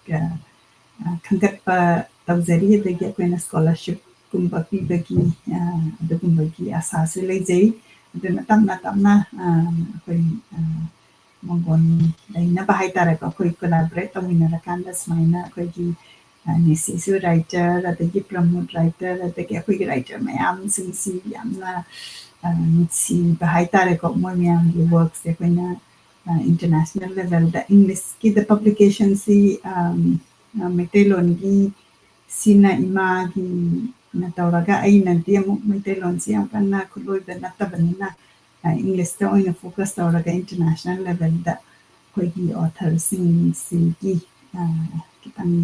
ꯈꯟꯒꯠꯄ ꯇꯧꯖꯔꯤ ꯑꯗꯒꯤ ꯑꯩꯈꯣꯏꯅ ꯁ꯭ꯀꯣꯂꯔꯁꯤꯞꯀꯨꯝꯕ ꯄꯤꯕꯒꯤ ꯑꯗꯨꯒꯨꯝꯕꯒꯤ ꯑꯁꯥꯁꯨ ꯂꯩꯖꯩ ꯑꯗꯨꯅ ꯇꯞꯅ ꯇꯞꯅ ꯑꯩꯈꯣꯏ ꯃꯪꯒꯣꯟ ꯂꯩꯅꯕ ꯍꯥꯏꯇꯥꯔꯦꯀꯣ ꯑꯩꯈꯣꯏ ꯀꯣꯂꯥꯕꯣꯔꯦꯠ ꯇꯧꯃꯤꯟꯅꯔꯀꯥꯟꯗ ꯁꯨꯃꯥꯏꯅ ꯑꯩꯈꯣꯏꯒꯤ ꯅꯦꯁꯤꯁꯨ ꯔꯥꯏꯇꯔ ꯑꯗꯒꯤ ꯄ꯭ꯔꯃꯣꯗ ꯔꯥꯏꯇꯔ ꯑꯗꯒꯤ ꯑꯩꯈꯣꯏꯒꯤ ꯔꯥꯏꯇꯔ ꯃꯌꯥꯝꯁꯤꯡꯁꯤ ꯌꯥꯝꯅ ꯅꯨꯡꯁꯤꯕ ꯍꯥꯏꯇꯥꯔꯦꯀꯣ ꯃꯣꯏ ꯃꯌꯥꯝꯒꯤ ꯋꯥꯔꯛꯁꯦ ꯑꯩꯈꯣꯏꯅ ꯏꯟꯇꯔꯅꯦꯁꯅꯦꯜ ꯂꯦꯚꯦꯜꯗ ꯏꯪꯂꯤꯁꯀꯤꯗ ꯄꯕ꯭ꯂꯤꯀꯦꯁꯟꯁꯤ ꯃꯩꯇꯩꯂꯣꯟꯒꯤ ꯁꯤꯅ ꯏꯃꯥꯒꯤꯅ ꯇꯧꯔꯒ ꯑꯩꯅꯗꯤ ꯑꯃꯨꯛ ꯃꯩꯇꯩꯂꯣꯟꯁꯤ ꯌꯥꯝ ꯀꯟꯅ ꯈꯨꯠꯂꯣꯏꯕ ꯅꯠꯇꯕꯅꯤꯅ ꯏꯪꯂꯤꯁꯇ ꯑꯣꯏꯅ ꯐꯣꯀꯁ ꯇꯧꯔꯒ ꯏꯟꯇꯔꯅꯦꯁꯅꯦꯜ ꯂꯦꯚꯦꯜꯗ ꯑꯩꯈꯣꯏꯒꯤ ꯑꯣꯊꯔꯁꯤꯡꯁꯤꯒꯤ ꯈꯤꯇꯪ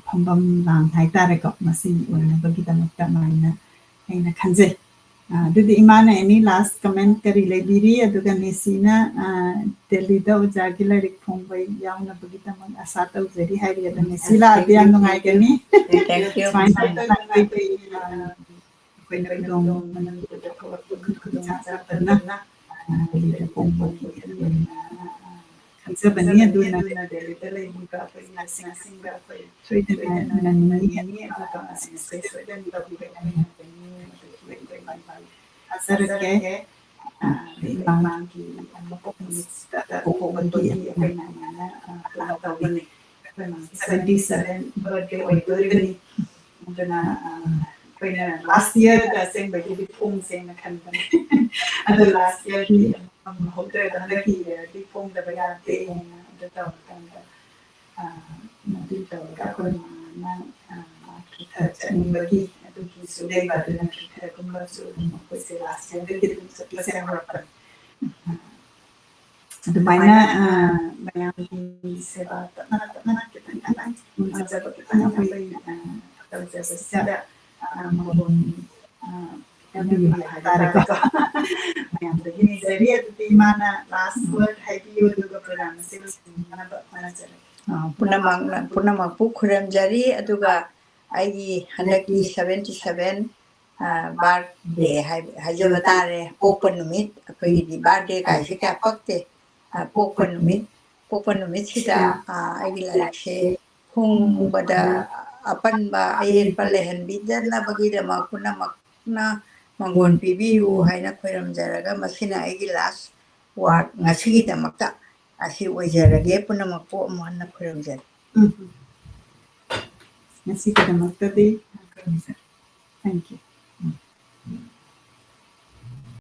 ꯐꯝꯐꯝ ꯂꯥꯡ ꯍꯥꯏꯇꯥꯔꯦꯀꯣ ꯃꯁꯤ ꯑꯣꯏꯅꯕꯒꯤꯗꯃꯛꯇ ꯑꯗꯨꯃꯥꯏꯅ ꯑꯩꯅ ꯈꯟꯖꯩ ꯑꯗꯨꯗꯤ ꯏꯃꯥꯅ ꯑꯦꯅꯤ ꯂꯥꯁ ꯀꯃꯦꯟ ꯀꯔꯤ ꯂꯩꯕꯤꯔꯤ ꯑꯗꯨꯒ ꯅꯦꯁꯤꯅ ꯗꯦꯜꯂꯤꯗ ꯑꯣꯖꯥꯒꯤ ꯂꯥꯏꯔꯤꯛ ꯐꯣꯡꯕ ꯌꯥꯎꯅꯕꯒꯤꯗꯃꯛ ꯑꯁꯥ ꯇꯧꯖꯔꯤ ꯍꯥꯏꯔꯤ ꯑꯗ ꯅꯦꯁꯤ ꯂꯥꯛꯑꯗꯤ ꯌꯥꯝ ꯅꯨꯡꯉꯥꯏꯒꯅꯤ ꯁꯨꯃꯥꯏꯅ ꯇꯧꯗꯅ ꯑꯩꯈꯣꯏꯅ ꯈꯨꯗꯣꯡ ꯃꯅꯤꯄꯨꯔꯗ ꯊꯣꯛꯂꯛꯄ ꯈꯨꯗꯣꯡꯆꯥꯗꯅ ꯗꯦꯜꯂꯤꯗ ꯐꯣꯡꯕꯒꯤ ꯑꯩꯈꯣꯏꯅ ꯈꯟꯖꯕꯅꯤ ꯑꯗꯨꯅ ꯗꯦꯜꯂꯤꯗ ꯂꯩꯔꯤꯕ ꯑꯩꯈꯣꯏ ꯅꯔꯁꯁꯤꯡꯒ ꯑꯩꯈꯣꯏ ꯁꯣꯏꯗꯅ ꯅꯪꯅꯤ ꯑꯗꯨꯒ ꯉꯁꯤ ꯁꯣꯏꯗꯅ ꯇꯧꯕꯤꯕ ꯑꯩꯈꯣꯏꯅ ꯊꯥꯖꯔꯛꯀꯦ ꯏꯃꯥꯒꯤ ꯃꯄꯣꯛ ꯅꯨꯃꯤꯠꯁꯤꯗ ꯄꯣꯛꯄꯒꯤ ꯑꯩꯈꯣꯏꯅ ꯑꯗꯨꯃꯥꯏꯅ ꯄ꯭ꯂꯥꯟ ꯇꯧꯕꯅꯤ ꯑꯩꯈꯣꯏ ꯃꯥꯒꯤ 77 ꯕꯔꯊꯗꯦ ꯑꯣꯏꯗꯣꯔꯤꯕꯅꯤ ꯑꯗꯨꯅ ꯑꯩꯈꯣꯏꯅ ꯂꯥꯁ ꯏꯌꯔꯗ ꯑꯁꯦꯡꯕꯒꯤꯗꯤ ꯐꯣꯡꯁꯦꯅ ꯈꯟꯕꯅꯤ ꯑꯗꯣ ꯂꯥꯁ ꯏꯌꯔꯗꯤ ꯐꯣꯡꯍꯧꯗ꯭ꯔꯦꯗ ꯍꯟꯗꯛꯀꯤ ꯏꯌꯔꯗꯤ ꯐꯣꯡꯗꯕ ꯌꯥꯗꯦꯅ ꯑꯗꯨ ꯇꯧꯔꯀꯥꯟꯗ ꯑꯗꯨ ꯇꯧꯔꯒ ꯑꯩꯈꯣꯏ ꯃꯥꯅ ꯆꯠꯅꯤꯡꯕꯒꯤ ꯑꯗꯨꯒꯤꯁꯨ ꯂꯩꯕ ꯑꯗꯨꯅ ꯈꯔꯒꯨꯝꯕꯁꯨ ꯑꯗꯨꯝ ꯑꯩꯈꯣꯏꯁꯦ ꯂꯥꯁ ꯏꯌꯔꯗꯒꯤ ꯑꯗꯨꯝ ꯆꯠꯄꯁꯦ ꯍꯧꯔꯛꯄꯅꯤ ꯑꯗꯨꯃꯥꯏꯅ ꯃꯌꯥꯝꯒꯤ ꯁꯦꯕꯥ ꯇꯞꯅ ꯇꯞꯅ ꯈꯤꯇꯪ ꯈꯤꯇꯪ ꯉꯝꯖꯕ ꯈꯤꯇꯪ ꯑꯩꯈꯣꯏ ꯇꯧꯖꯕꯁꯤꯗ ꯃꯒꯨꯟ ꯄꯤꯕꯤꯌꯨ ꯍꯥꯏꯇꯥꯔꯦꯀꯣ ꯃꯌꯥꯝꯗꯒꯤ ꯅꯤꯖꯔꯤ ꯑꯗꯨꯗꯤ ꯏꯃꯥꯅ ꯂꯥꯁ ꯋꯥꯔꯗ ꯍꯥꯏꯕꯤꯌꯨ ꯑꯗꯨꯒ ꯄ꯭ꯔꯣꯒ꯭ꯔꯥꯝ ꯑꯁꯤ ꯂꯣꯏꯁꯤꯟꯅꯕ ꯍꯣꯠꯅꯖꯔꯒꯦ ꯄꯨꯝꯅꯃꯛꯄꯨ ꯈꯨꯔꯨꯝꯖꯔꯤ ꯑꯗꯨꯒ ꯑꯩꯒꯤ ꯍꯟꯗꯛꯀꯤ 77 ꯕꯥꯔꯊꯗꯦ ꯍꯥꯏꯖꯕ ꯇꯥꯔꯦ ꯄꯣꯛꯄ ꯅꯨꯃꯤꯠ ꯑꯩꯈꯣꯏꯒꯤꯗꯤ ꯕꯥꯔꯊꯗꯦ ꯀꯥꯏꯁꯦ ꯀꯌꯥ ꯄꯛꯇꯦ ꯄꯣꯛꯄ ꯅꯨꯃꯤꯠꯁꯤꯗ ꯑꯩꯒꯤ ꯂꯥꯏꯔꯤꯛꯁꯦ ꯐꯣꯡꯕꯗ ꯑꯄꯟꯕ ꯑꯌꯦꯠꯄ ꯂꯩꯍꯟꯕꯤꯗꯅꯕꯒꯤꯗꯃꯛ ꯄꯨꯝꯅꯃꯛꯅ ꯃꯪꯒꯣꯜ ꯄꯤꯕꯤꯌꯨ ꯍꯥꯏꯅ ꯈꯣꯏꯔꯝꯖꯔꯒ ꯃꯁꯤꯅ ꯑꯩꯒꯤ ꯂꯥꯁ ꯋꯥꯔꯗ ꯉꯁꯤꯒꯤꯗꯃꯛꯇ ꯑꯁꯤ ꯑꯣꯏꯖꯔꯒꯦ ꯄꯨꯝꯅꯃꯛꯄꯨ ꯑꯃꯨꯛ ꯍꯟꯅ ꯈꯣꯏꯔꯝꯖꯔꯤ ꯉꯁꯤꯒꯤꯗꯃꯛꯇꯗꯤ ꯊꯦꯡꯛ ꯌꯨ